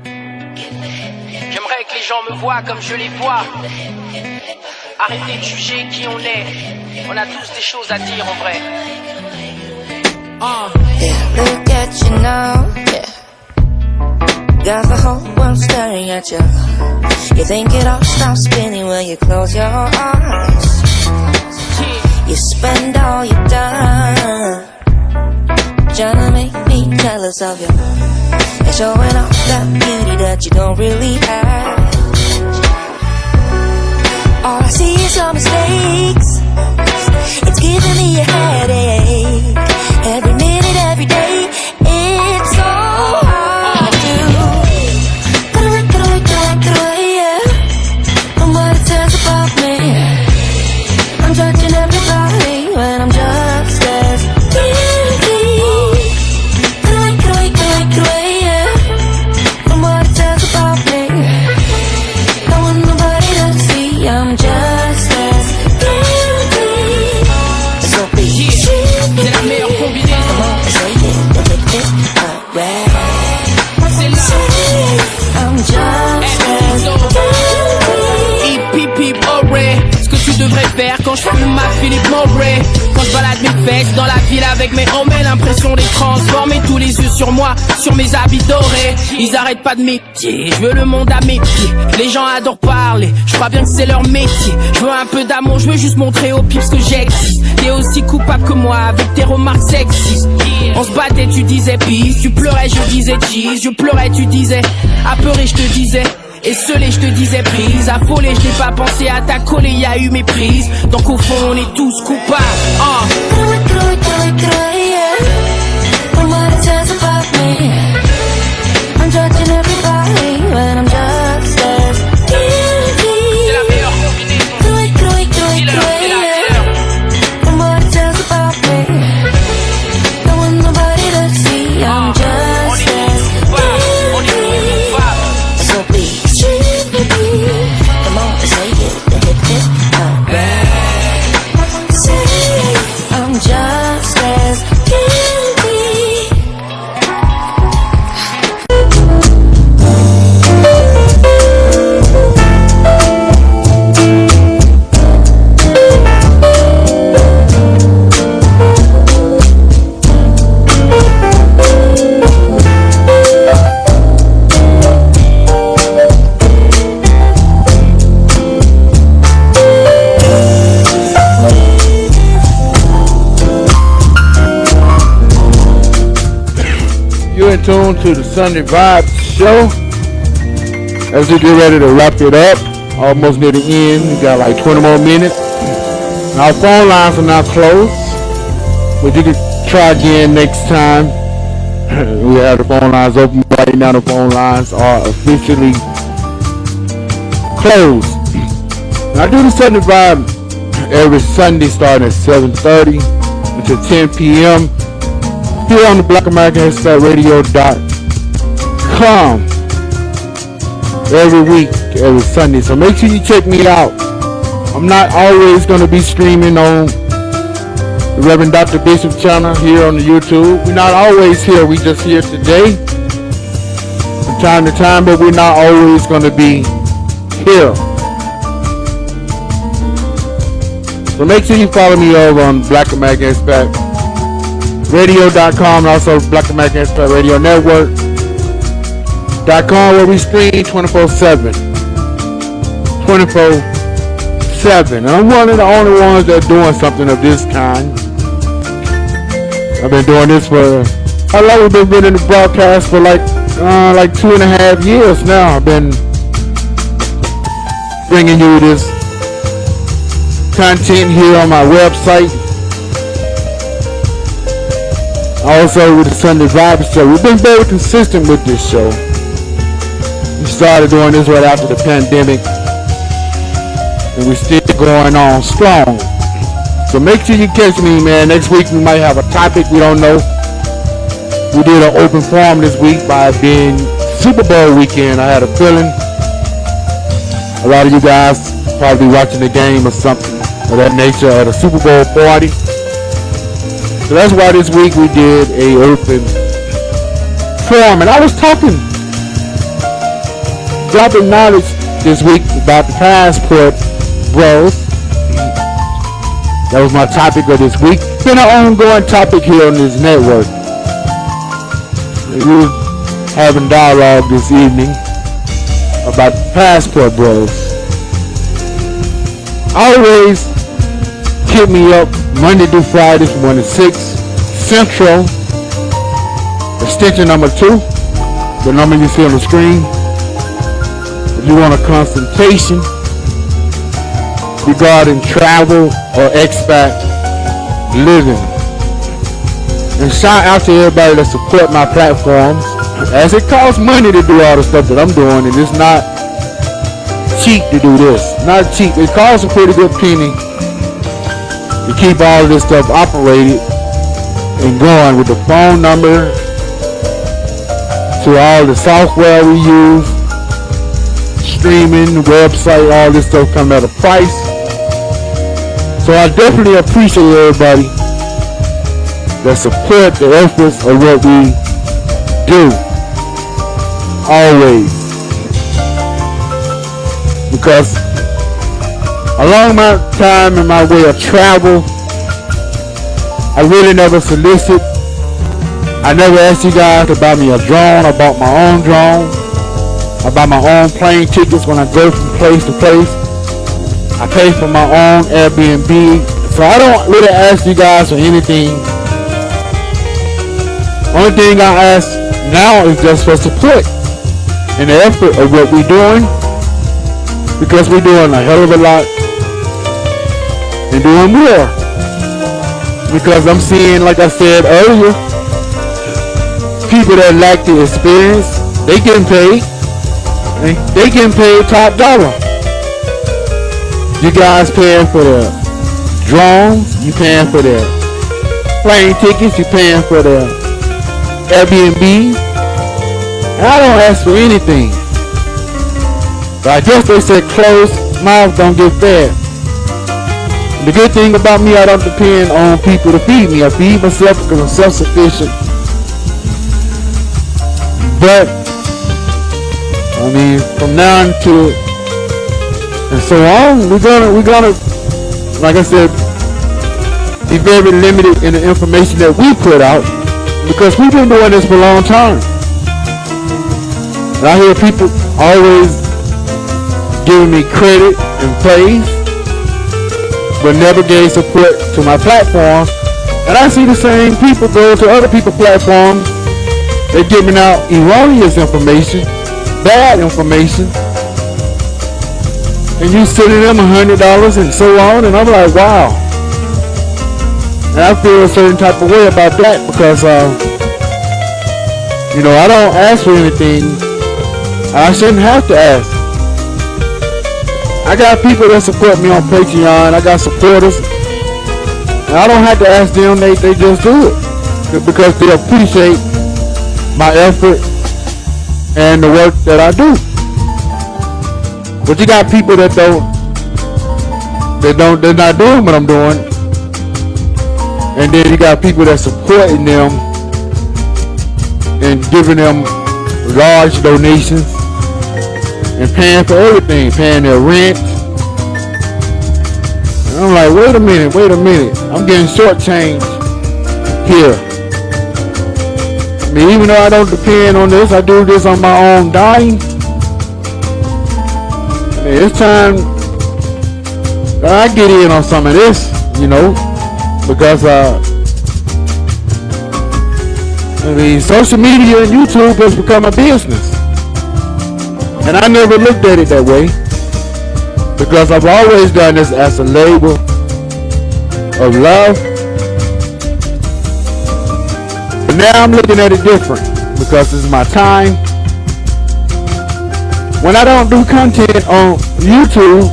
J'aimerais que les gens me voient comme je les vois. Arrêtez de juger qui on est. On a tous des choses à dire en vrai.
Yeah, look at you now, yeah. Got the whole world staring at you. You think it all stops spinning when you close your eyes. You spend all your time trying to make me jealous of you. And showing off that beauty that you don't really have. All I see is your mistakes. It's giving me a headache. Every minute, every day, it's so hard to get away, yeah, from what it says about me. I'm judging everybody when I'm just as guilty. Get away, yeah, from what it says about me. Don't want nobody to see I'm just as guilty. So be
C'est la meilleure combinaison.
I'm just as
Hip hip hooray. Ce que tu devrais faire quand je fume ma Philippe Mowbray. Quand je balade mes fesses dans la ville avec mes hommes, l'impression d'être transformé. Tous les yeux sur moi, sur mes habits dorés. Ils arrêtent pas de m'épier, je veux le monde à mes pieds. Les gens adorent parler, je crois bien que c'est leur métier. Je veux un peu d'amour, je veux juste montrer aux pips que j'existe. T'es aussi coupable que moi avec tes remarques sexistes. On se battait, tu disais peace. Tu pleurais, je disais cheese. Je pleurais, tu disais apeuré, je te disais esselé, je te disais prise. Affolé, je n'ai pas pensé à t'accoler, y a eu méprise. Donc au fond on est tous coupables.
from what it says about me. I'm judging everybody when I'm just as guilty.
C'est la meilleure combinaison.
From what it says about me. Don't want nobody to see I'm just as guilty. So please treat me. Come on, say it, hit it, alright. Say I'm just as guilty.
You're in tune to the Sunday Vibe Show. As we get ready to wrap it up, almost near the end, we got like 20 more minutes. And our phone lines are now closed, but you can try again next time. We have the phone lines open right now. The phone lines are officially closed. And I do the Sunday Vibe every Sunday starting at 7:30 until 10 p.m. here on the BlackAmericanExpatRadio.com every week, every Sunday. So make sure you check me out. I'm not always going to be streaming on the Reverend Dr. Bishop channel here on the YouTube. We're not always here. We just here today from time to time, but we're not always going to be here. So make sure you follow me over on Black American Expat Radio.com and also Black American Expat Radio Network.com, where we stream 24/7. 24/7. And I'm one of the only ones that are doing something of this kind. I've been doing this for, how long have we been in the broadcast? For like 2.5 years now. I've been bringing you this content here on my website. Also with the Sunday Vibe Show. We've been very consistent with this show. We started doing this right after the pandemic, and we're still going on strong. So make sure you catch me, man. Next week we might have a topic, we don't know. We did an open forum this week by being Super Bowl weekend. I had a feeling a lot of you guys probably watching the game or something, of that nature at a Super Bowl party. So that's why this week we did a open forum. And I was dropping knowledge this week about the passport bros. That was my topic of this week. It's been an ongoing topic here on this network. We were having dialogue this evening about the passport bros. Always hit me up Monday through Friday from 1 to 6 Central, extension number 2, the number you see on the screen. If you want a consultation regarding travel or expat living. And shout out to everybody that support my platforms, as it costs money to do all the stuff that I'm doing, and it's not cheap to do this. Not cheap. It costs a pretty good penny to keep all of this stuff operated and going, with the phone number to all the software we use, streaming, website, all this stuff comes at a price. So I definitely appreciate everybody that support the efforts of what we do. Always. Because along my time and my way of travel, I really never solicit. I never asked you guys to buy me a drone. I bought my own drone. I buy my own plane tickets when I go from place to place. I pay for my own Airbnb. So I don't really ask you guys for anything. Only thing I ask now is just for support and the effort of what we're doing. Because we're doing a hell of a lot and doing more. Because I'm seeing, like I said earlier, people that lack the experience, they getting paid. They getting paid top dollar. You guys paying for the drones, you paying for the plane tickets, you paying for the Airbnb. And I don't ask for anything. But I guess they said closed mouths don't get fed. The good thing about me, I don't depend on people to feed me. I feed myself because I'm self-sufficient. But I mean, from now until and so on, we're gonna, like I said, be very limited in the information that we put out, because we've been doing this for a long time. And I hear people always giving me credit and praise, but never gave support to my platform. And I see the same people go to other people's platforms. They're giving out erroneous information, bad information, and you sending them $100 and so on. And I'm like, wow. And I feel a certain type of way about that, because you know, I don't ask for anything I shouldn't have to ask. I got people that support me on Patreon. I got supporters, and I don't have to ask them. They just do it because they appreciate my effort and the work that I do. But you got people that they're not doing what I'm doing. And then you got people that supporting them and giving them large donations and paying for everything, paying their rent. And I'm like, wait a minute. I'm getting shortchanged here. I mean, even though I don't depend on this, I do this on my own dime. I mean, it's time that I get in on some of this, you know, because I mean, social media and YouTube has become a business. And I never looked at it that way, because I've always done this as a labor of love. But now I'm looking at it different, because it's my time. When I don't do content on YouTube,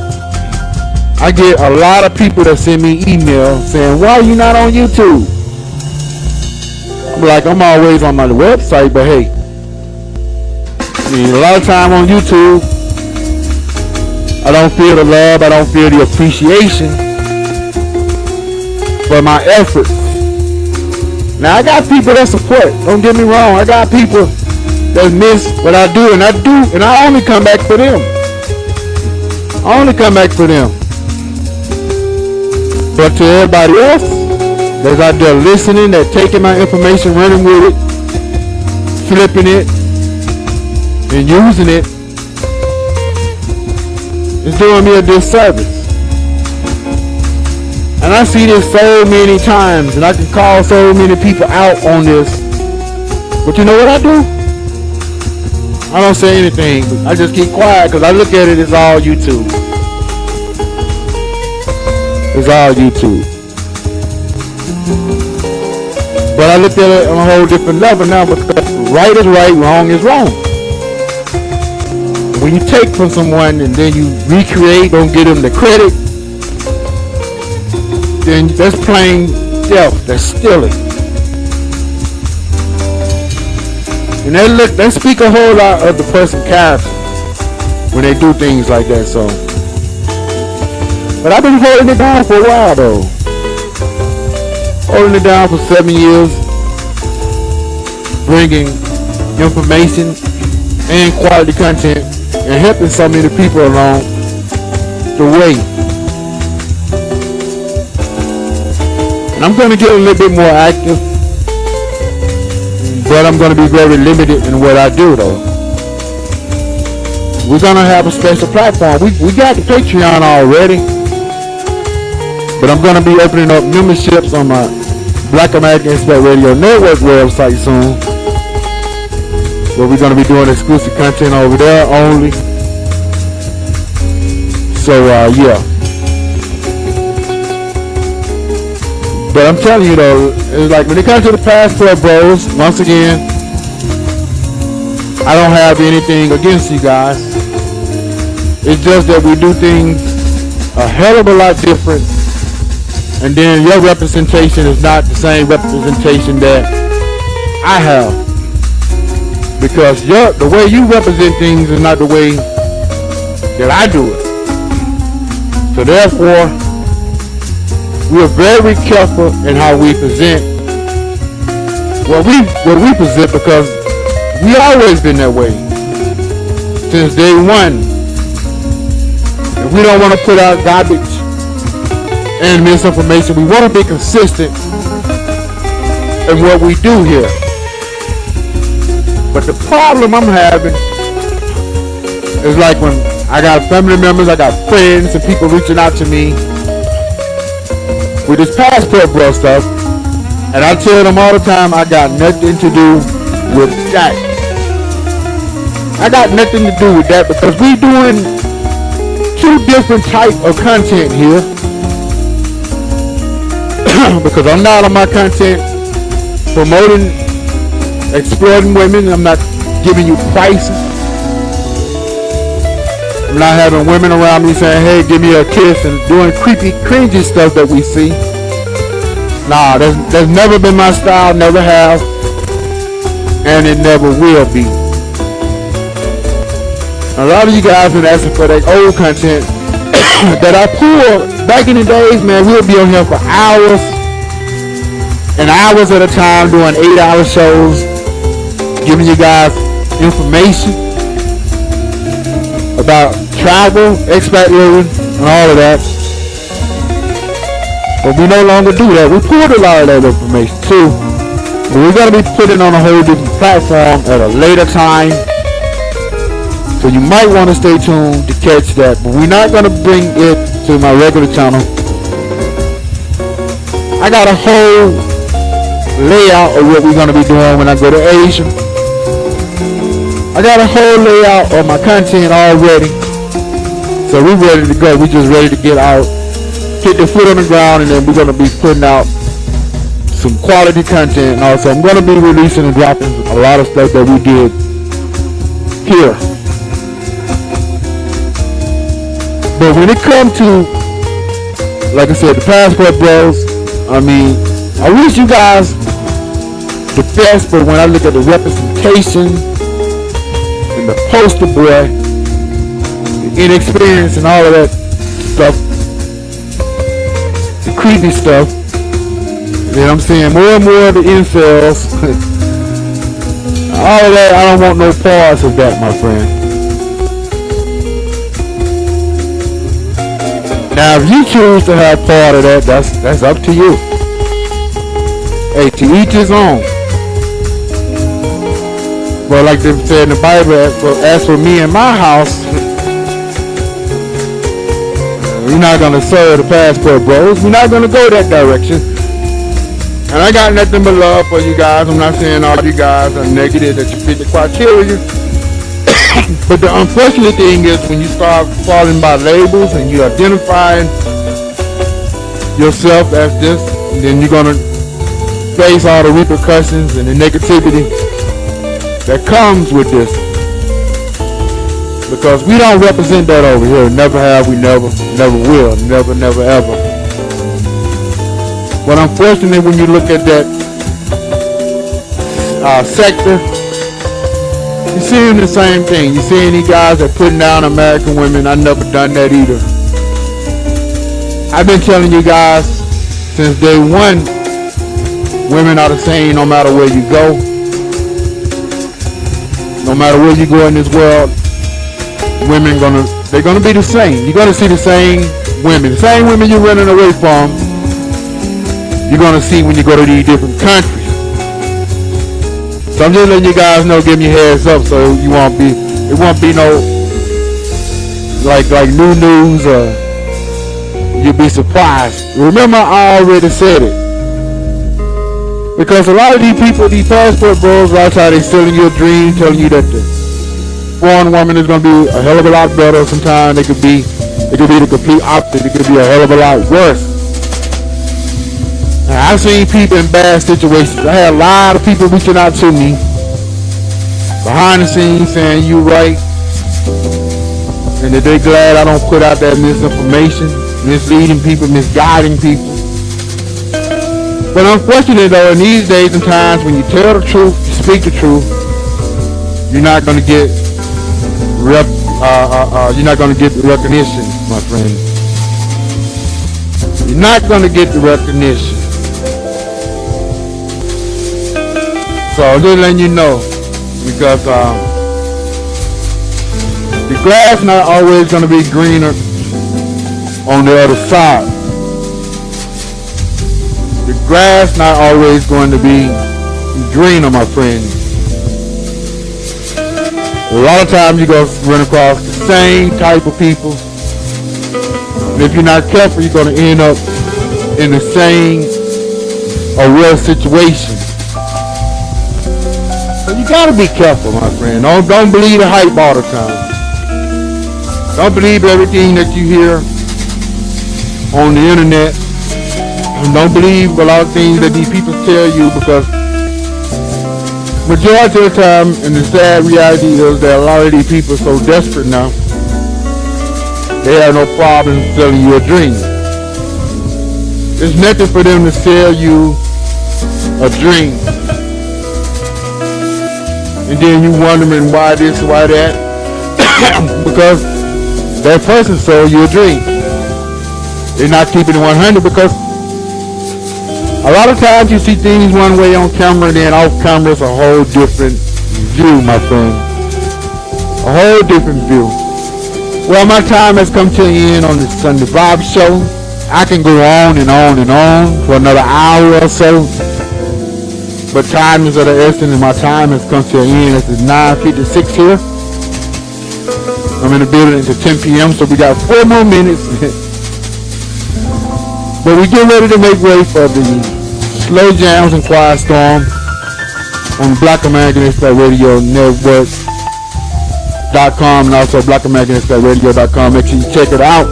I get a lot of people that send me emails saying, why are you not on YouTube? I'm like, I'm always on my website, but hey, I mean, a lot of time on YouTube, I don't feel the love, I don't feel the appreciation for my efforts. Now I got people that support. Don't get me wrong. I got people that miss what I do, and I only come back for them. I only come back for them. But to everybody else that's out there listening, that taking my information, running with it, flipping it, and using it, it's doing me a disservice. And I see this so many times, and I can call so many people out on this. But you know what I do? I don't say anything. I just keep quiet because I look at it as all YouTube. It's all YouTube. But I look at it on a whole different level now because right is right, wrong is wrong. When you take from someone and then you recreate, don't give them the credit, then that's plain theft. That's stealing. And they speak a whole lot of the person's character when they do things like that. So, but I've been holding it down for a while though. Holding it down for 7 years, bringing information and quality content and helping so many people along the way. And I'm going to get a little bit more active, but I'm going to be very limited in what I do though. We're going to have a special platform. We got the Patreon already, but I'm going to be opening up memberships on my Black American Expat Radio Network website soon, where we're going to be doing exclusive content over there only. So yeah. But I'm telling you though, it's like when it comes to the Passport Bros, once again, I don't have anything against you guys. It's just that we do things a hell of a lot different, and then your representation is not the same representation that I have, because the way you represent things is not the way that I do it. So therefore, we are very careful in how we present what we present, because we always been that way since day one. And we don't want to put out garbage and misinformation. We want to be consistent in what we do here. But the problem I'm having is like when I got family members, I got friends and people reaching out to me with this Passport Bro stuff, and I tell them all the time I got nothing to do with that. I got nothing to do with that, because we doing two different type of content here. Because I'm not on my content promoting, exploiting women. I'm not giving you prices. I'm not having women around me saying, hey, give me a kiss, and doing creepy, cringy stuff that we see. Nah, that's never been my style, never have, and it never will be. A lot of you guys been asking for that old content that I pulled back in the days, man. We'll be on here for hours and hours at a time doing 8-hour shows, giving you guys information about travel, expat living, and all of that. But we no longer do that. We pulled a lot of that information too, but we're going to be putting on a whole different platform at a later time. So you might want to stay tuned to catch that. But we're not going to bring it to my regular channel. I got a whole layout of what we're going to be doing when I go to Asia. I got a whole layout of my content already. So we're ready to go. We're just ready to get out, get the foot on the ground, and then we're going to be putting out some quality content. And also I'm going to be releasing and dropping a lot of stuff that we did here. But when it comes to, like I said, the Passport Bros, I mean, I wish you guys the best, but when I look at the representation and the poster boy, the inexperience and all of that stuff, the creepy stuff, Then I'm seeing more and more of the incels. All of that, I don't want no parts of that, my friend. Now, if you choose to have part of that, that's up to you. Hey, to each his own. But like they said in the Bible, as for me and my house, we're not going to serve the passport bros. We're not going to go that direction. And I got nothing but love for you guys. I'm not saying all you guys are negative, that you fit the criteria. But the unfortunate thing is when you start falling by labels and you identifying yourself as this, then you're going to face all the repercussions and the negativity that comes with this. Because we don't represent that over here. Never have, we never will. Never, ever. But unfortunately, when you look at that sector, you're seeing the same thing. You're seeing these guys that putting down American women. I never done that either. I've been telling you guys since day one, women are the same no matter where you go. No matter where you go in this world, women they're gonna be the same. You're gonna see the same women. The same women you're running away from, you're gonna see when you go to these different countries. So I'm just letting you guys know, giving you heads up, so it won't be no like new news or you'll be surprised. Remember, I already said it. Because a lot of these people, these passport bros, a lot of times they selling you a dream, telling you that the foreign woman is gonna be a hell of a lot better. Sometimes it could be the complete opposite. It could be a hell of a lot worse. I've seen people in bad situations. I had a lot of people reaching out to me behind the scenes saying you right, and that they're glad I don't put out that misinformation, misleading people, misguiding people. But unfortunately though, in these days and times, when you tell the truth, you speak the truth, you're not going to get the recognition, my friend. You're not going to get the recognition. So I'm just letting you know, because the grass not always going to be greener on the other side. The grass not always going to be greener, my friend. A lot of times you're going to run across the same type of people. And if you're not careful, you're going to end up in the same or worse situation. So you got to be careful, my friend. Don't believe the hype all the time. Don't believe everything that you hear on the internet. And don't believe a lot of things that these people tell you, because majority of the time, and the sad reality is that a lot of these people are so desperate now, they have no problem selling you a dream. There's nothing for them to sell you a dream. And then you wondering why this, why that. Because that person sold you a dream. They're not keeping it 100, because a lot of times you see things one way on camera, and then off camera it's a whole different view, my friend. A whole different view. Well, my time has come to an end on the Sunday Vibe Show. I can go on and on and on for another hour or so, but time is of the essence, and my time has come to an end. It's 9:56 here. I'm in the building until 10 p.m., so we got 4 more minutes. But we get ready to make way for the Slow Jams and Quiet Storm on Black American Expat Radio Network.com and also BlackAmericanExpatRadio.com. Make sure you check it out.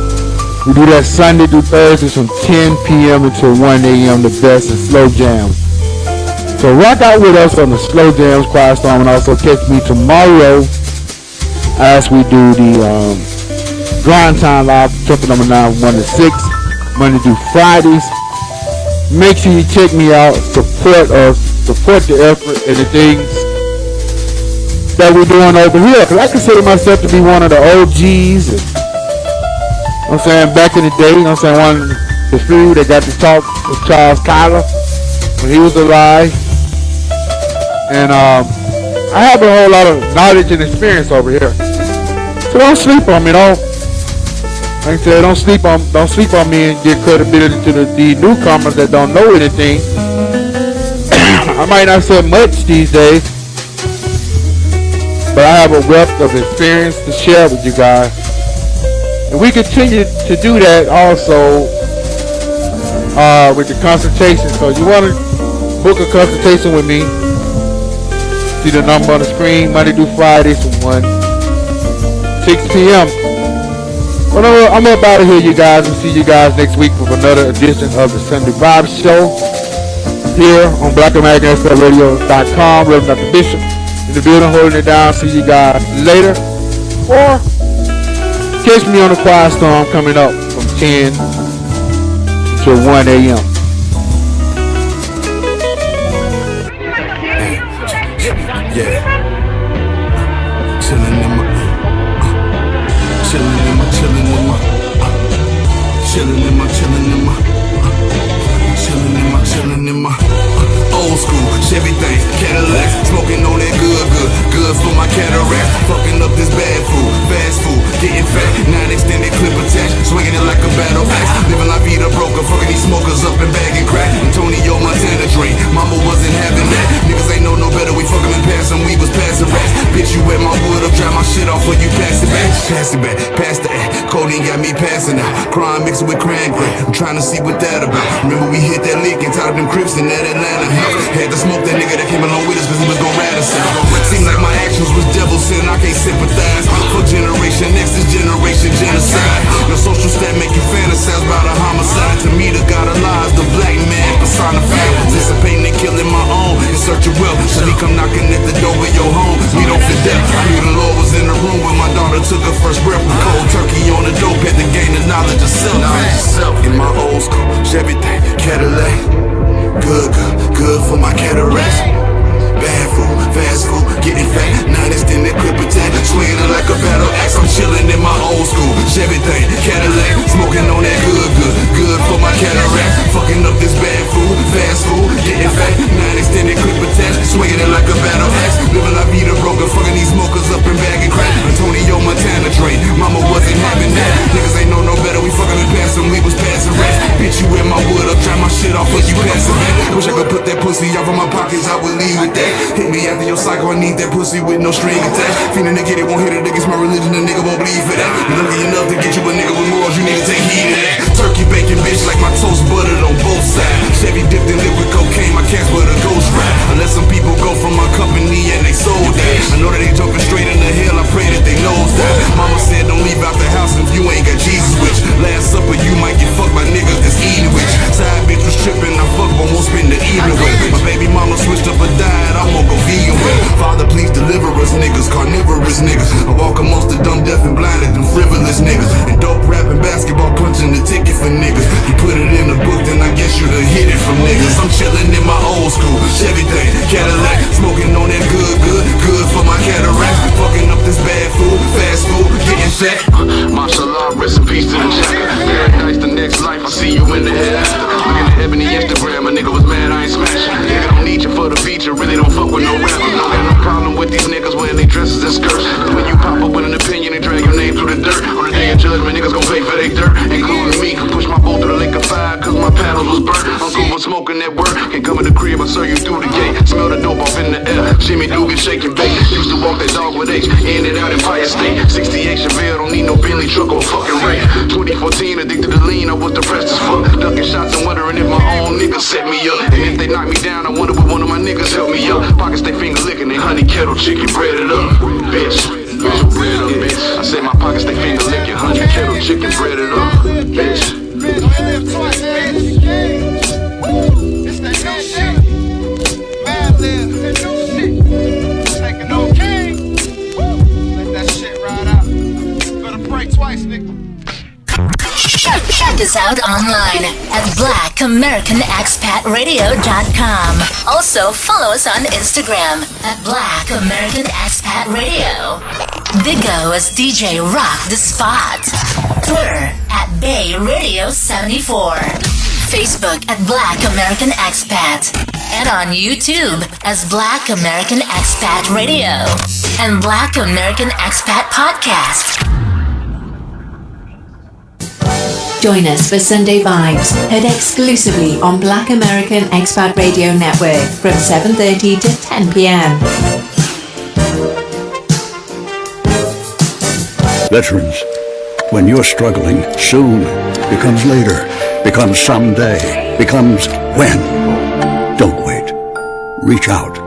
We do that Sunday through Thursdays from 10 p.m. until 1 a.m. The best in Slow Jams. So rock out with us on the Slow Jams, Quiet Storm, and also catch me tomorrow as we do the Grind Time Live, Temple number 9, 1 to 6. Monday through Fridays. Make sure you check me out. Support us. Support the effort and the things that we're doing over here. Because I consider myself to be one of the OGs. And, I'm saying, back in the day, I'm saying, one of the few that got to talk with Charles Tyler. when he was alive. And I have a whole lot of knowledge and experience over here. So don't sleep on me, don't. Like I said, don't sleep on me and give credibility to the newcomers that don't know anything. I might not say much these days, but I have a wealth of experience to share with you guys. And we continue to do that also with the consultation. So you want to book a consultation with me, see the number on the screen, Monday through Fridays from 6 p.m. Well, I'm up out of here, you guys, and see you guys next week with another edition of the Sunday Vibes Show here on BlackAmericanExpertRadio.com. Reverend Dr. Bishop in the building holding it down. See you guys later. Or catch me on the Quiet Storm coming up from 10 to 1 a.m.
Yeah. Chillin' in my chillin' in my chillin' in my chillin' in my chillin' in my chillin' in my chillin' in my old school Chevy thing, Cadillac, smoking on that good for my cataract, fucking up this bad food, fast food, getting fat, 9 extended clip attached, swinging it like a battle axe, living la vida broker, fucking these smokers up and bagging crack, Antonio Montana dream, mama wasn't having that, niggas ain't know no better, we fucking and passing, we was passing rats, bitch you at my wood, I'll dry my shit off when you pass it back, pass the act, codeine got me passing out, crime mixed with cran crack, I'm trying to see what that about, remember we hit that lick and tied them crips in that Atlanta house, had to smoke that nigga that came along with us cause he was gon' rat us out, seemed like my actions was devil sin, I can't sympathize, for generation X is generation genocide, your social stat make you fantasize about a homicide, to me the god of lies, the black man personified, participating in killing my own, in search of wealth, should he come knocking at the door of your home, we don't fit death, I knew the Lord was in the room when my daughter took her first breath, with cold turkey on the dope, had to gain the knowledge of self, in my old school, Chevy thing, Cadillac, good for my cataracts, bad food, fast food, getting fat, 9 extended clip attack, swinging it like a battle axe, I'm chilling in my old school, Chevy thing, Cadillac, smoking on that good for my cataracts, fucking up this bad food, fast food, getting fat, 9 extended clip attack, swinging it like a battle axe, living la vida broken, fucking these smokers up and bagging crack, Antonio Montana dream, mama wasn't having that, niggas ain't know no better, we fucking and passing, we was passing rats, bitch you in my wood, I'll dry my shit off when you passing back, wish I could put that pussy off of my pockets, I would leave with that, hit me after your cycle, I need that pussy with no string attached, feeling to get it, won't hit it against my religion, a nigga won't bleed for that, you're lucky enough to get you a nigga with morals, you need to take heed of that, turkey bacon bitch like my toast buttered on both sides, Chevy dipped in liquid cocaine, my cats but a ghost ride, I let some people go from my company and they sold that, I know that they jumping straight into hell, I pray that they knows that, mama said don't leave out the house if you ain't got Jesus with you, last supper you might get fucked by niggas that's eating with you, side bitch was tripping, I fuck but won't spend the evening with, my baby mama switched up a diet, I won't go vegan with, Father please deliver us niggas, carnivorous niggas, I walk amongst the dumb, deaf and blinded, them frivolous niggas, and dope rapping, basketball punching the ticket for niggas, you put it in the book then I guess you'd have hit it from niggas, I'm chilling in my old school, Chevy thing, Cadillac, smoking on that good for my cataracts, fucking up this bad food, fast food, getting fat, mashallah, rest in peace to the jacker, paradise the next life, I see you in the hereafter, looking at Ebony Instagram, a nigga was mad I ain't smashing, nigga don't need you for the feature, really don't fuck with no rapper, don't got no problem with these niggas wearing they dresses and skirts, when you pop up with an opinion and drag your name through the dirt, on the day of judgment niggas gon' pay for they dirt, including me, push my boat through the lake of fire cause my paddles was burnt, I'm cool with smoking that work, can't come in the crib, I serve you through the gate, smell the dope off in the air, Jimmy Dugan shaking bait, used to walk that dog with H, in and out in Fire State, 68 Chevelle, don't need no Bentley truck or fucking Ray, 2014 addicted to lean, I was depressed as fuck, ducking shots and wondering if my own niggas set me up, and if they knock me down, I wonder would one of my niggas help me up, pockets they finger licking, they honey kettle chicken breaded up, bitch, bread up, bitch, I say my pockets they finger licking, honey kettle chicken breaded up, bitch.
It's that new shit. Mad Lib, that new shit. Taking no king. Let that shit ride out. Better pray twice, nigga.
Check us out online at BlackAmericanExpatRadio.com. Also, follow us on Instagram at Black American Expat Radio. Vigo as DJ Rock the Spot. Twitter at Bay Radio 74. Facebook at Black American Expat. And on YouTube as Black American Expat Radio and Black American Expat Podcast.
Join us for Sunday Vibes, heard exclusively on Black American Expat Radio Network from 7:30 to 10 p.m.
Veterans, when you're struggling, soon becomes later, becomes someday, becomes when. Don't wait. Reach out.